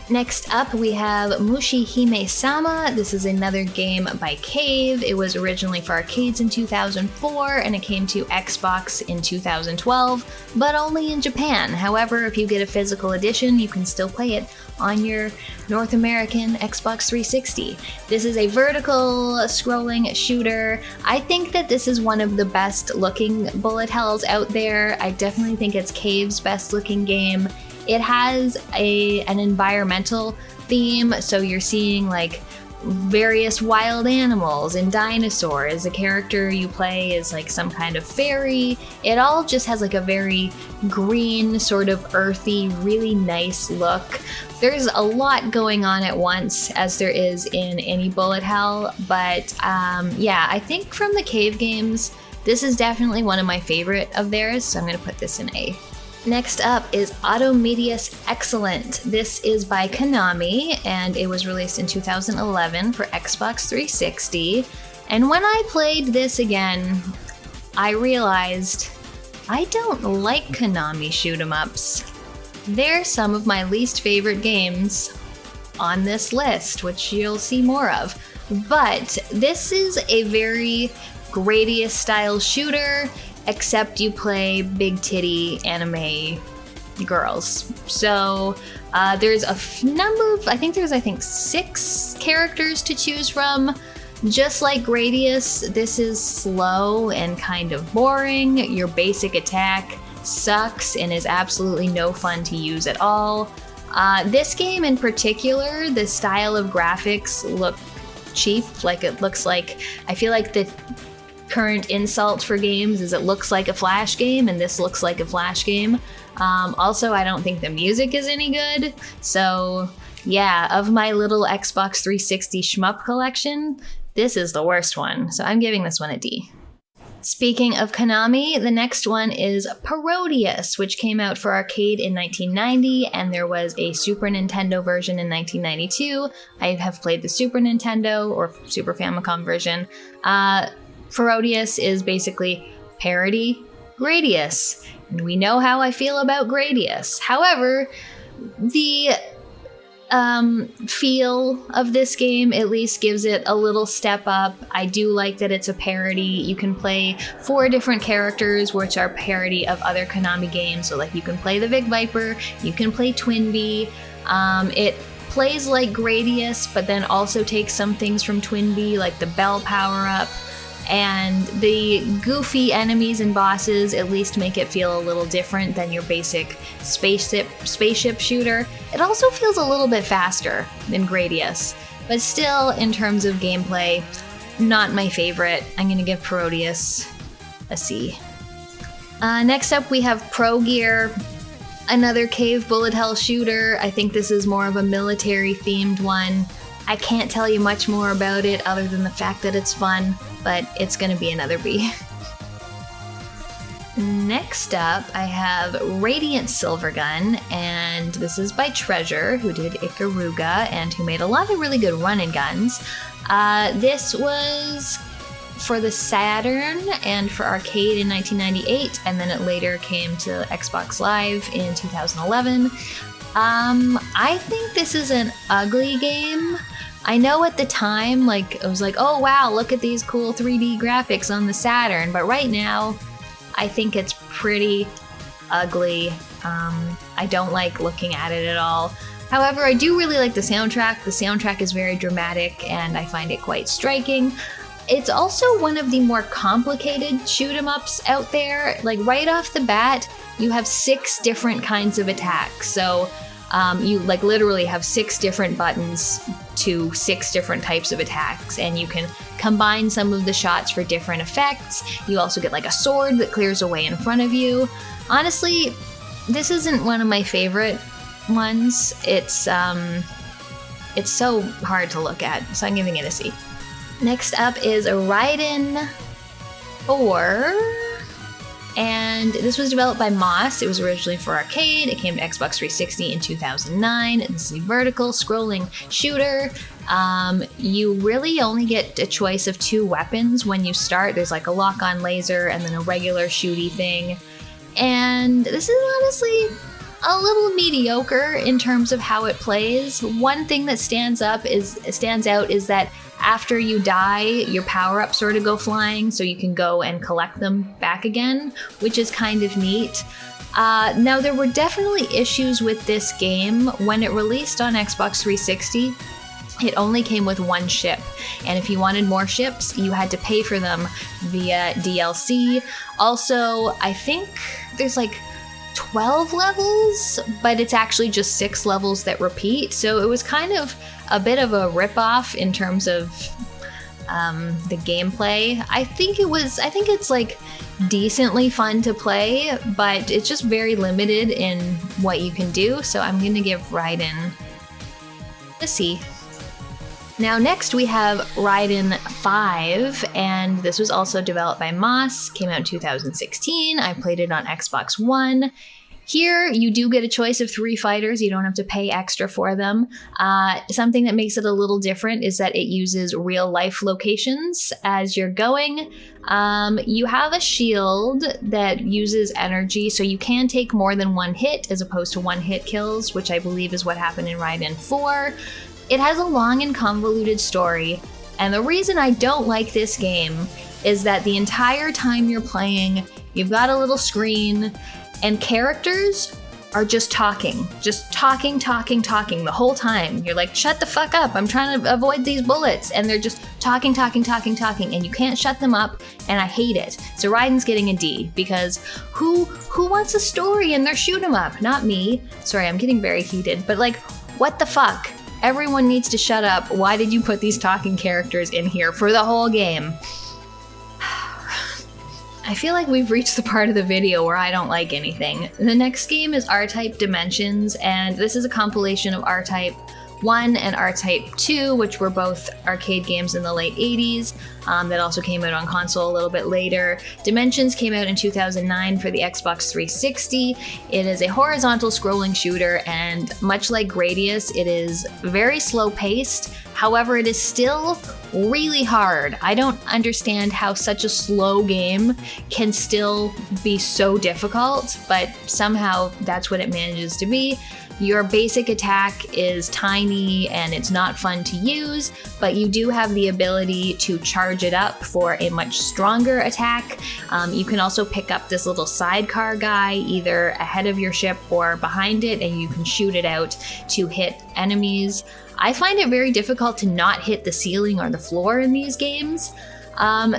Next up, we have Mushihimesama. This is another game by Cave. It was originally for arcades in 2004, and it came to Xbox in 2012, but only in Japan. However, if you get a physical edition, you can still play it on your North American Xbox 360. This is a vertical scrolling shooter. I think that this is one of the best looking bullet hells out there. I definitely think it's Cave's best looking game. It has an environmental theme, so you're seeing like various wild animals and dinosaurs. The character you play is like some kind of fairy. It all just has like a very green, sort of earthy, really nice look. There's a lot going on at once, as there is in any bullet hell, but yeah, I think from the Cave games, this is definitely one of my favorite of theirs, so I'm gonna put this in A. Next up is Otomedius Excellent. This is by Konami, and it was released in 2011 for Xbox 360. And when I played this again, I realized I don't like Konami shoot-em-ups. They're some of my least favorite games on this list, which you'll see more of. But this is a very Gradius style shooter, except you play big titty anime girls. So there's a number of, I think 6 characters to choose from. Just like Gradius, this is slow and kind of boring. Your basic attack sucks and is absolutely no fun to use at all. This game in particular, the style of graphics look cheap. Like it looks like, I feel like the current insult for games is it looks like a Flash game, and this looks like a Flash game. Also, I don't think the music is any good. So yeah, of my little Xbox 360 shmup collection, this is the worst one. So I'm giving this one a D. Speaking of Konami, the next one is Parodius, which came out for arcade in 1990, and there was a Super Nintendo version in 1992. I have played the Super Nintendo or Super Famicom version. Parodius is basically parody Gradius, and we know how I feel about Gradius. However, the feel of this game at least gives it a little step up. I do like that it's a parody. You can play 4 different characters, which are parody of other Konami games. So like you can play the Big Viper, you can play Twinbee. It plays like Gradius, but then also takes some things from Twinbee, like the bell power-up. And the goofy enemies and bosses at least make it feel a little different than your basic spaceship shooter. It also feels a little bit faster than Gradius, but still, in terms of gameplay, not my favorite. I'm gonna give Parodius a C. Next up, we have Progear, another Cave bullet hell shooter. I think this is more of a military-themed one. I can't tell you much more about it other than the fact that it's fun, but it's gonna be another B. Next up, I have Radiant Silvergun, and this is by Treasure, who did Ikaruga and who made a lot of really good run-and guns. This was for the Saturn and for arcade in 1998, and then it later came to Xbox Live in 2011. I think this is an ugly game. I know at the time, like, I was like, oh wow, look at these cool 3D graphics on the Saturn, but right now, I think it's pretty ugly. I don't like looking at it at all. However, I do really like the soundtrack. The soundtrack is very dramatic, and I find it quite striking. It's also one of the more complicated shoot-em-ups out there. Like, right off the bat, you have 6 different kinds of attacks. So, you like literally have 6 different buttons to 6 different types of attacks, and you can combine some of the shots for different effects. You also get like a sword that clears away in front of you. Honestly, this isn't one of my favorite ones. It's so hard to look at, so I'm giving it a C. Next up is Raiden IV. And this was developed by Moss. It was originally for arcade. It came to Xbox 360 in 2009. This is a vertical scrolling shooter. You really only get a choice of 2 weapons when you start. There's like a lock-on laser and then a regular shooty thing. And this is honestly a little mediocre in terms of how it plays. One thing that stands out is that after you die, your power-ups sort of go flying, so you can go and collect them back again, which is kind of neat. Now, there were definitely issues with this game. When it released on Xbox 360, it only came with 1 ship, and if you wanted more ships, you had to pay for them via DLC. Also, I think there's like 12 levels, but it's actually just 6 levels that repeat, so it was kind of a bit of a ripoff in terms of the gameplay. I think it's like decently fun to play, but it's just very limited in what you can do, so I'm gonna give Raiden a C. Now next we have Raiden V, and this was also developed by Moss, came out in 2016. I played it on Xbox One. Here, you do get a choice of 3 fighters. You don't have to pay extra for them. Something that makes it a little different is that it uses real-life locations as you're going. You have a shield that uses energy, so you can take more than 1 hit as opposed to 1-hit kills, which I believe is what happened in Raiden IV. It has a long and convoluted story, and the reason I don't like this game is that the entire time you're playing, you've got a little screen, and characters are just talking the whole time. You're like, shut the fuck up, I'm trying to avoid these bullets, and they're just talking, and you can't shut them up, and I hate it. So Raiden's getting a D, because who wants a story in their shoot 'em up? Not me. Sorry, I'm getting very heated, but like, what the fuck? Everyone needs to shut up. Why did you put these talking characters in here for the whole game? I feel like we've reached the part of the video where I don't like anything. The next game is R-Type Dimensions, and this is a compilation of R-Type 1 and R-Type 2, which were both arcade games in the late 80s, that also came out on console a little bit later. Dimensions came out in 2009 for the Xbox 360. It is a horizontal scrolling shooter, and much like Gradius, it is very slow paced. However, it is still really hard. I don't understand how such a slow game can still be so difficult, but somehow that's what it manages to be. Your basic attack is tiny and it's not fun to use, but you do have the ability to charge it up for a much stronger attack. You can also pick up this little sidecar guy either ahead of your ship or behind it, and you can shoot it out to hit enemies. I find it very difficult to not hit the ceiling or the floor in these games.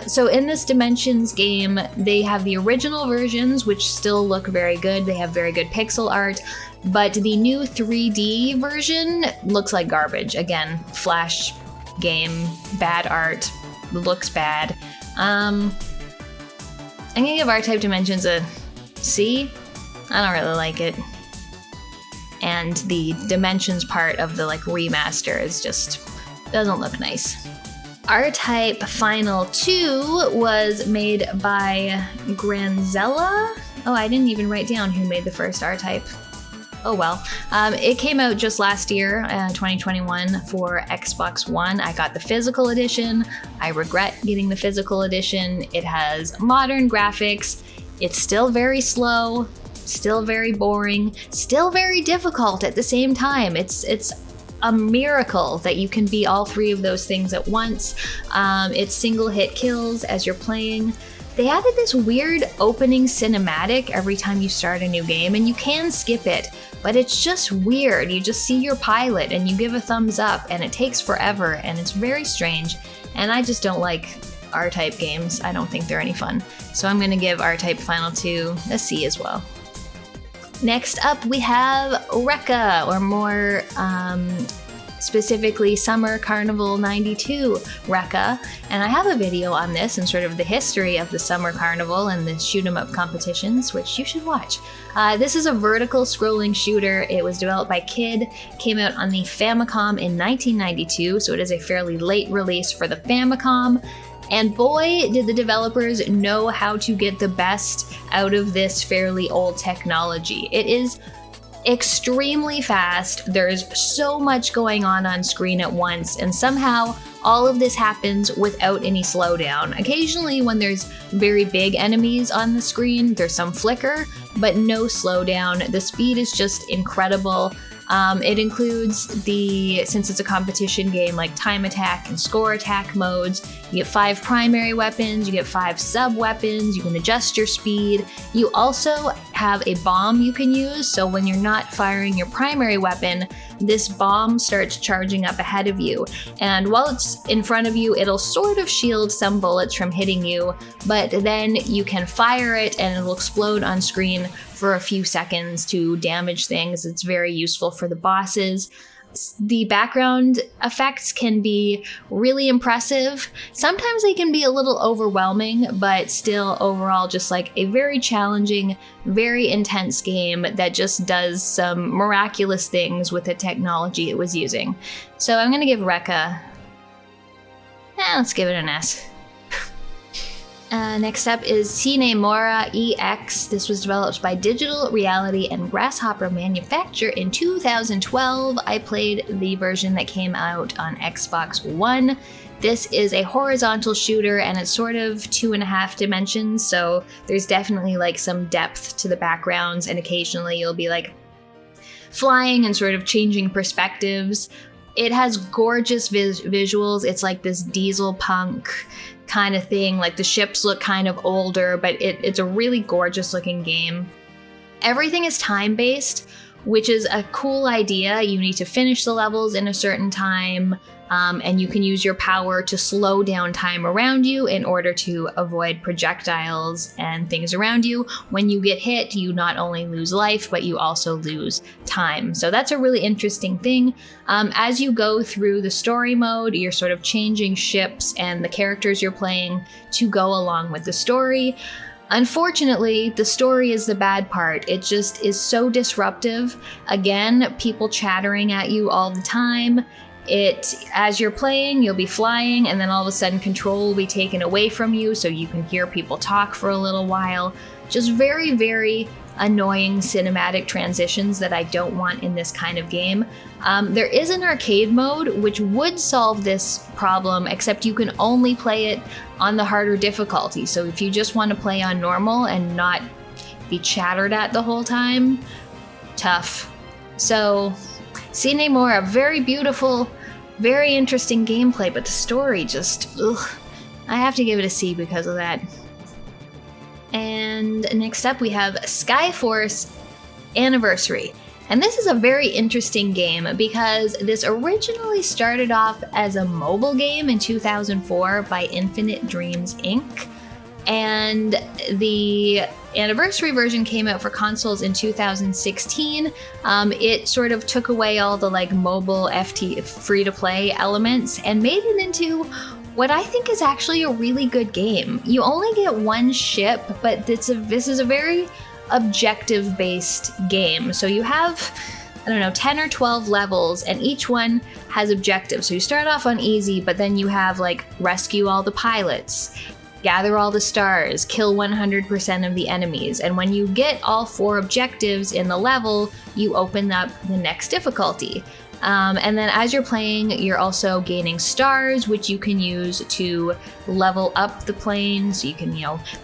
So in this Dimensions game, they have the original versions, which still look very good. They have very good pixel art, but the new 3D version looks like garbage. Again, Flash game, bad art, looks bad. I'm gonna give R-Type Dimensions a C. I don't really like it. And the Dimensions part of the remaster is just doesn't look nice. R-Type Final 2 was made by Granzella. Oh, I didn't even write down who made the first R-Type. Oh well. It came out just last year, 2021, for Xbox One. I got the physical edition. I regret getting the physical edition. It has modern graphics. It's still very slow. still very boring, still very difficult at the same time. It's a miracle that you can be all three of those things at once. It's single hit kills as you're playing. They added this weird opening cinematic every time you start a new game, and you can skip it, but it's just weird. You just see your pilot and you give a thumbs up, and it takes forever, and it's very strange. And I just don't like R-type games. I don't think they're any fun. So I'm gonna give R-type Final 2 a C as well. Next up, we have Rekka, or more specifically Summer Carnival 92 Rekka, and I have a video on this and sort of the history of the Summer Carnival and the shoot 'em up competitions, which you should watch. This is a vertical scrolling shooter. It was developed by Kid, came out on the Famicom in 1992, so it is a fairly late release for the Famicom. And boy, did the developers know how to get the best out of this fairly old technology. It is extremely fast. There's so much going on screen at once, and somehow all of this happens without any slowdown. Occasionally when there's very big enemies on the screen, there's some flicker, but no slowdown. The speed is just incredible. It includes since it's a competition game, like time attack and score attack modes. You get 5 primary weapons, you get 5 sub weapons, you can adjust your speed. You also have a bomb you can use, so when you're not firing your primary weapon, this bomb starts charging up ahead of you. And while it's in front of you, it'll sort of shield some bullets from hitting you, but then you can fire it and it'll explode on screen for a few seconds to damage things. It's very useful for the bosses. The background effects can be really impressive. Sometimes they can be a little overwhelming, but still overall just like a very challenging, very intense game that just does some miraculous things with the technology it was using. So I'm gonna give Rekka, let's give it an S. Next up is Sine Mora EX. This was developed by Digital Reality and Grasshopper Manufacture in 2012. I played the version that came out on Xbox One. This is a horizontal shooter, and it's sort of 2.5 dimensions, so there's definitely like some depth to the backgrounds, and occasionally you'll be like flying and sort of changing perspectives. It has gorgeous visuals. It's like this diesel punk kind of thing. Like the ships look kind of older, but it's a really gorgeous looking game. Everything is time-based, which is a cool idea. You need to finish the levels in a certain time, and you can use your power to slow down time around you in order to avoid projectiles and things around you. When you get hit, you not only lose life, but you also lose time. So that's a really interesting thing. As you go through the story mode, you're sort of changing ships and the characters you're playing to go along with the story. Unfortunately, the story is the bad part. It just is so disruptive. Again, people chattering at you all the time. As you're playing, you'll be flying, and then all of a sudden control will be taken away from you, so you can hear people talk for a little while. Just very, very annoying cinematic transitions that I don't want in this kind of game. There is an arcade mode which would solve this problem, except you can only play it on the harder difficulty. So if you just want to play on normal and not be chattered at the whole time, tough. So Sine Mora, very beautiful, very interesting gameplay, but the story just, I have to give it a C because of that. And next up we have Skyforce Anniversary. And this is a very interesting game because this originally started off as a mobile game in 2004 by Infinite Dreams Inc. And the anniversary version came out for consoles in 2016. It sort of took away all the like mobile free-to-play elements and made it into what I think is actually a really good game. You only get one ship, but this is a very objective-based game. So you have, 10 or 12 levels, and each one has objectives. So you start off on easy, but then you have like rescue all the pilots, gather all the stars, kill 100% of the enemies, and when you get all 4 objectives in the level, you open up the next difficulty. And then as you're playing, you're also gaining stars, which you can use to level up the plane. So you can,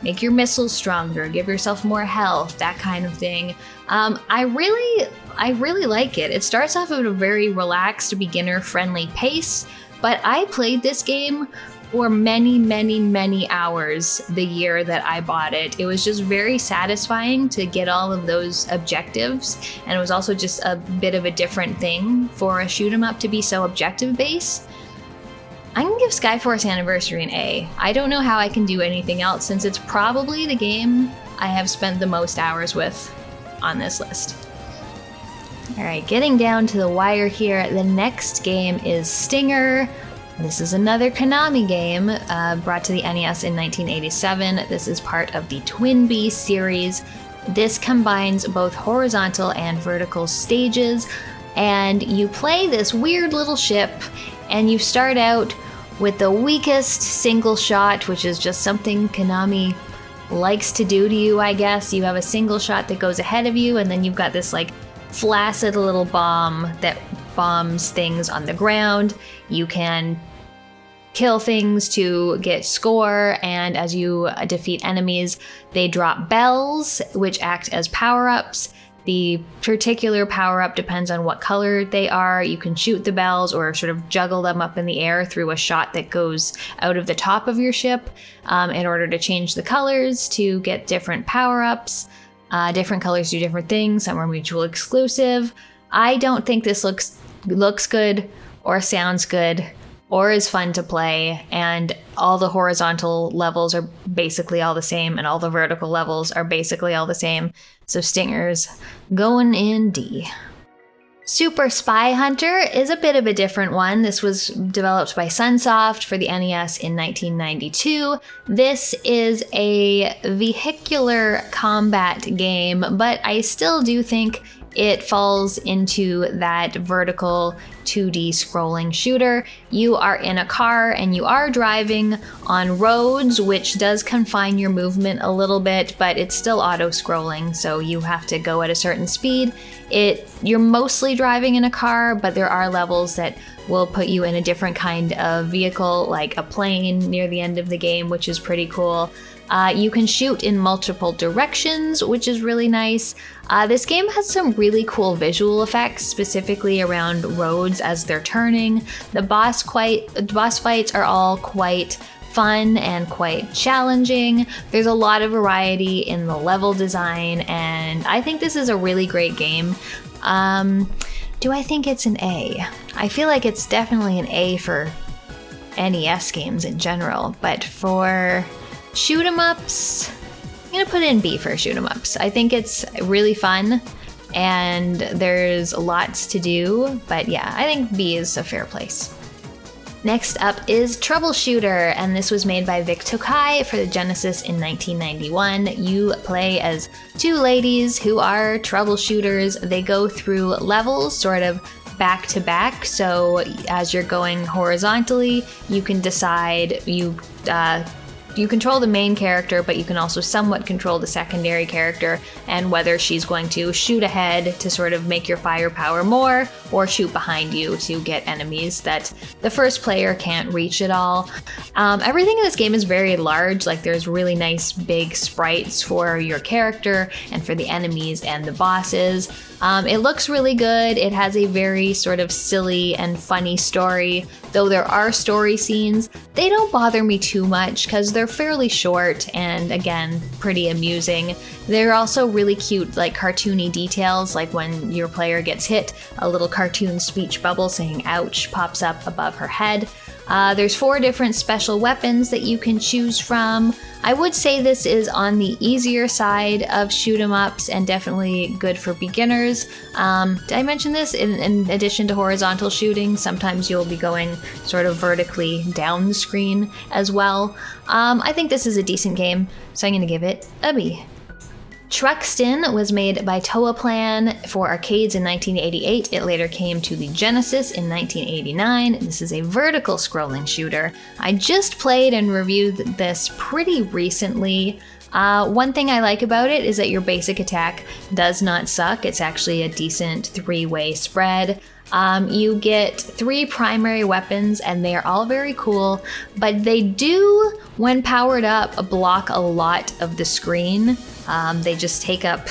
make your missiles stronger, give yourself more health, that kind of thing. I really like it. It starts off at a very relaxed, beginner-friendly pace, but I played this game for many, many, many hours the year that I bought it. It was just very satisfying to get all of those objectives, and it was also just a bit of a different thing for a shoot 'em up to be so objective based. I'm gonna give Skyforce Anniversary an A. I don't know how I can do anything else since it's probably the game I have spent the most hours with on this list. Alright, getting down to the wire here, the next game is Stinger. This is another Konami game brought to the NES in 1987. This is part of the Twin Bee series. This combines both horizontal and vertical stages, and you play this weird little ship, and you start out with the weakest single shot, which is just something Konami likes to do to you, I guess. You have a single shot that goes ahead of you, and then you've got this like flaccid little bomb that bombs things on the ground. You can kill things to get score, and as you defeat enemies, they drop bells, which act as power-ups. The particular power-up depends on what color they are. You can shoot the bells or sort of juggle them up in the air through a shot that goes out of the top of your ship in order to change the colors to get different power-ups. Different colors do different things. Some are mutually exclusive. I don't think this looks good or sounds good or is fun to play, and all the horizontal levels are basically all the same, and all the vertical levels are basically all the same. So Stinger's going in D. Super Spy Hunter is a bit of a different one. This was developed by Sunsoft for the NES in 1992. This is a vehicular combat game, but I still do think it falls into that vertical 2D scrolling shooter. You are in a car and you are driving on roads, which does confine your movement a little bit, but it's still auto-scrolling, so you have to go at a certain speed. You're mostly driving in a car, but there are levels that will put you in a different kind of vehicle, like a plane near the end of the game, which is pretty cool. You can shoot in multiple directions, which is really nice. This game has some really cool visual effects, specifically around roads as they're turning. The boss fights are all quite fun and quite challenging. There's a lot of variety in the level design, and I think this is a really great game. Do I think it's an A? I feel like it's definitely an A for NES games in general, but for shoot 'em ups, I'm gonna put in B for shoot 'em ups. I think it's really fun and there's lots to do, but yeah, I think B is a fair place. Next up is Troubleshooter, and this was made by Vic Tokai for the Genesis in 1991. You play as two ladies who are troubleshooters. They go through levels sort of back to back, so as you're going horizontally, you can decide you control the main character, but you can also somewhat control the secondary character and whether she's going to shoot ahead to sort of make your firepower more or shoot behind you to get enemies that the first player can't reach at all. Everything in this game is very large, like there's really nice big sprites for your character and for the enemies and the bosses. It looks really good. It has a very sort of silly and funny story. Though there are story scenes, they don't bother me too much because they're fairly short and, again, pretty amusing. There are also really cute, like, cartoony details, like when your player gets hit, a little cartoon speech bubble saying ouch pops up above her head. There's 4 different special weapons that you can choose from. I would say this is on the easier side of shoot 'em ups and definitely good for beginners. Did I mention this? In addition to horizontal shooting, sometimes you'll be going sort of vertically down the screen as well. I think this is a decent game, so I'm going to give it a B. Truxton was made by Toaplan for arcades in 1988. It later came to the Genesis in 1989. This is a vertical scrolling shooter. I just played and reviewed this pretty recently. One thing I like about it is that your basic attack does not suck. It's actually a decent 3-way spread. You get 3 primary weapons and they are all very cool, but they do, when powered up, block a lot of the screen. They just take up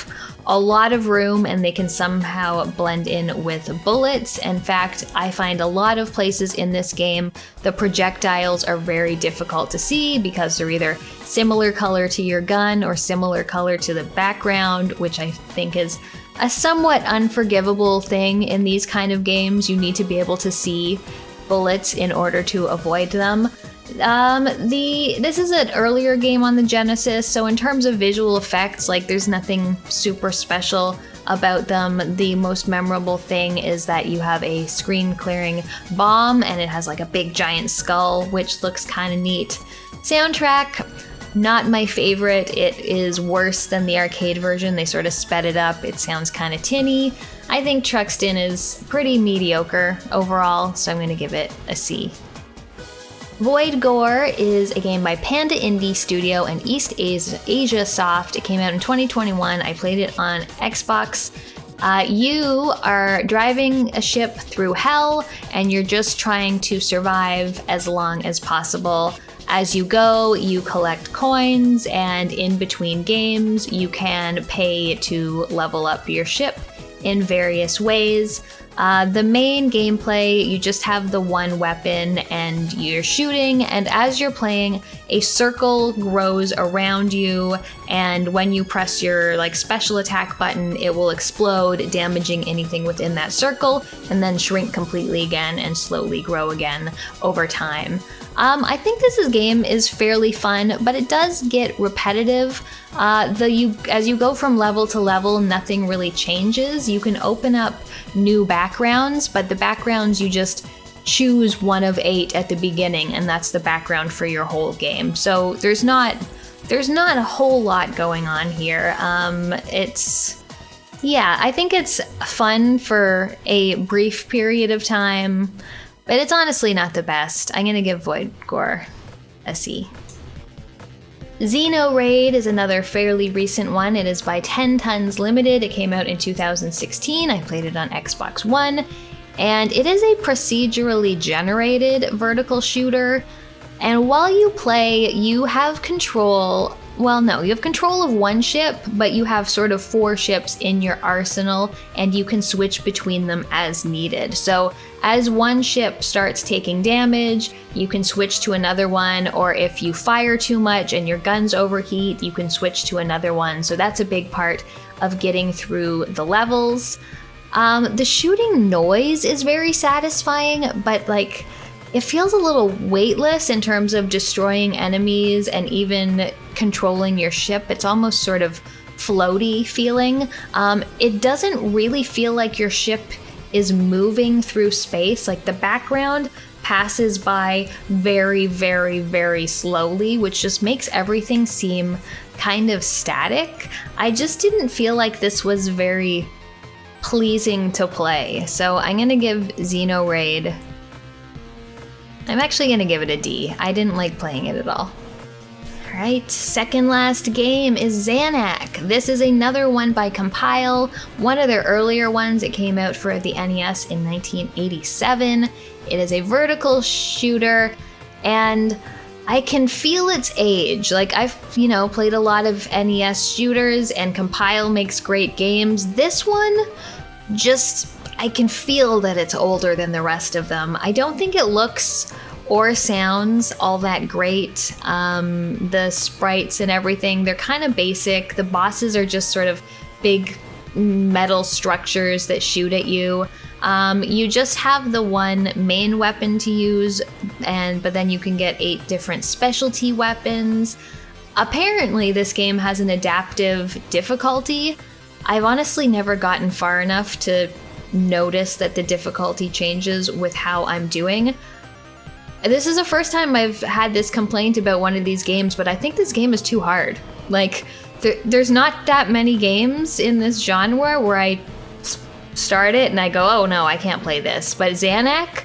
a lot of room and they can somehow blend in with bullets. In fact, I find a lot of places in this game the projectiles are very difficult to see because they're either similar color to your gun or similar color to the background, which I think is a somewhat unforgivable thing in these kind of games. You need to be able to see bullets in order to avoid them. This is an earlier game on the Genesis, so in terms of visual effects, like, there's nothing super special about them. The most memorable thing is that you have a screen clearing bomb and it has like a big giant skull, which looks kind of neat. Soundtrack, not my favorite. It is worse than the arcade version. They sort of sped it up. It sounds kind of tinny. I think Truxton is pretty mediocre overall, so I'm going to give it a C. Void Gore is a game by Panda Indie Studio and East Asia Soft. It came out in 2021. I played it on Xbox. You are driving a ship through hell and you're just trying to survive as long as possible. As you go, you collect coins, and in between games, you can pay to level up your ship in various ways. The main gameplay, you just have the one weapon and you're shooting, and as you're playing, a circle grows around you, and when you press your special attack button, it will explode, damaging anything within that circle, and then shrink completely again and slowly grow again over time. I think this game is fairly fun, but it does get repetitive. As you go from level to level, nothing really changes. You can open up new backgrounds, but the backgrounds, you just choose one of 8 at the beginning, and that's the background for your whole game. So there's not a whole lot going on here. I think it's fun for a brief period of time, but it's honestly not the best. I'm gonna give Void Gore a C. Xenoraid is another fairly recent one. It is by 10 Tons Limited. It came out in 2016. I played it on Xbox One. And it is a procedurally generated vertical shooter. And while you play, you have control. Well, no, you have control of one ship, but you have sort of 4 ships in your arsenal, and you can switch between them as needed. So as one ship starts taking damage, you can switch to another one, or if you fire too much and your guns overheat, you can switch to another one. So that's a big part of getting through the levels. The shooting noise is very satisfying, but it feels a little weightless in terms of destroying enemies and even controlling your ship. It's almost sort of floaty feeling. It doesn't really feel like your ship is moving through space. The background passes by very, very, very slowly, which just makes everything seem kind of static. I just didn't feel like this was very pleasing to play. So I'm gonna give Xenoraid, I'm actually gonna give it a D. I didn't like playing it at all. Alright, second last game is Gun-nac. This is another one by Compile, one of their earlier ones. It came out for the NES in 1987. It is a vertical shooter, and I can feel its age. I've, played a lot of NES shooters, and Compile makes great games. This one, I can feel that it's older than the rest of them. I don't think it looks or sounds all that great. The sprites and everything, they're kind of basic. The bosses are just sort of big metal structures that shoot at you. You just have the one main weapon to use, but then you can get 8 different specialty weapons. Apparently, this game has an adaptive difficulty. I've honestly never gotten far enough to notice that the difficulty changes with how I'm doing. This is the first time I've had this complaint about one of these games, but I think this game is too hard. There's not that many games in this genre where I start it and I go, oh no, I can't play this. But Gun-nac,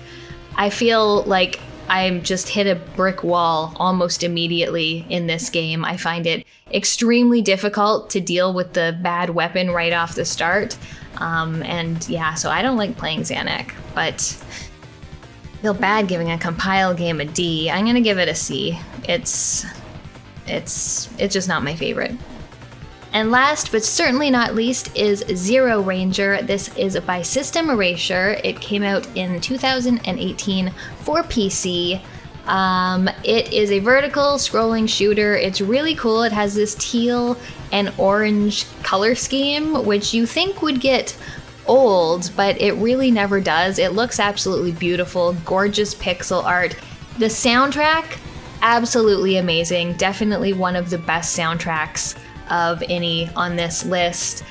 I feel like I'm just hit a brick wall almost immediately in this game. I find it extremely difficult to deal with the bad weapon right off the start. And yeah, so I don't like playing Gun-nac, but I feel bad giving a compile game a D. I'm gonna give it a C. It's just not my favorite. And last but certainly not least is Zero Ranger. This is by System Erasure. It came out in 2018 for PC. It is a vertical scrolling shooter. It's really cool. It has this teal and orange color scheme, which you think would get old, but it really never does. It looks absolutely beautiful, gorgeous pixel art. The soundtrack, absolutely amazing. Definitely one of the best soundtracks of any on this list.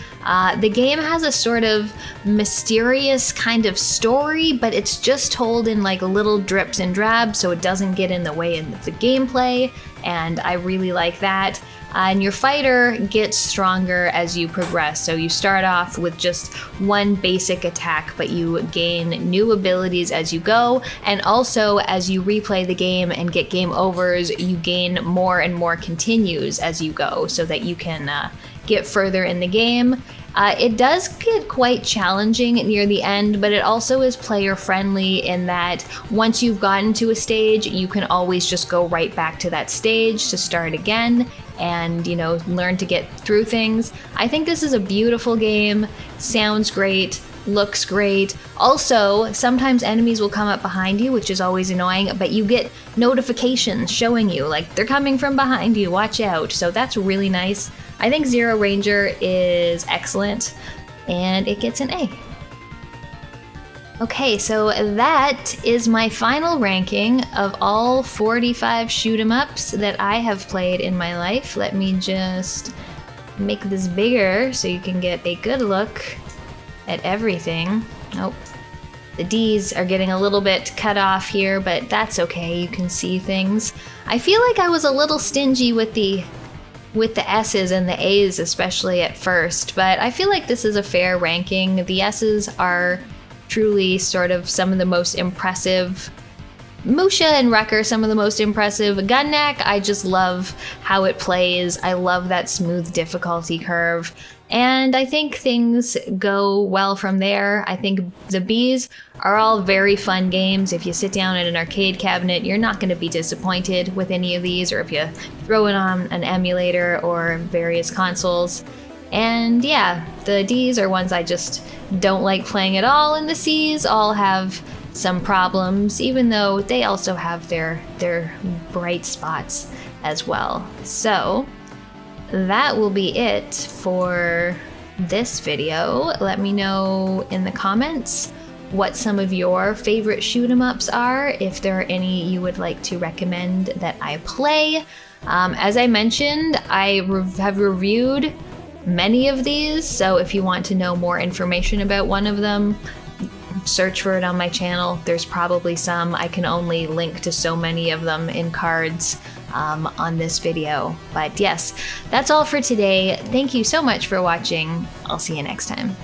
The game has a sort of mysterious kind of story, but it's just told in like little drips and drabs, so it doesn't get in the way of the gameplay, and I really like that. And your fighter gets stronger as you progress, so you start off with just one basic attack, but you gain new abilities as you go, and also as you replay the game and get game overs, you gain more and more continues as you go, so that you can get further in the game. It does get quite challenging near the end, but it also is player friendly in that once you've gotten to a stage, you can always just go right back to that stage to start again and, you know, learn to get through things. I think this is a beautiful game, sounds great, looks great. Also, sometimes enemies will come up behind you, which is always annoying, but you get notifications showing you, like, they're coming from behind you, watch out. So that's really nice. I think Zero Ranger is excellent, and it gets an A. Okay, so that is my final ranking of all 45 shoot 'em ups that I have played in my life. Let me just make this bigger so you can get a good look at everything. Oh, the D's are getting a little bit cut off here, but that's okay, you can see things. I feel like I was a little stingy with the S's and the A's, especially at first, but I feel like this is a fair ranking. The S's are truly sort of some of the most impressive. MUSHA and Wrecker, some of the most impressive. Gun-nac, I just love how it plays. I love that smooth difficulty curve. And I think things go well from there. I think the B's are all very fun games. If you sit down at an arcade cabinet, you're not going to be disappointed with any of these, or if you throw it on an emulator or various consoles. And yeah, the D's are ones I just don't like playing at all, and the C's all have some problems, even though they also have their bright spots as well. So that will be it for this video. Let me know in the comments what some of your favorite shoot 'em ups are, if there are any you would like to recommend that I play. As I mentioned, I have reviewed many of these, so if you want to know more information about one of them, search for it on my channel. There's probably some. I can only link to so many of them in cards on this video. But yes, that's all for today. Thank you so much for watching. I'll see you next time.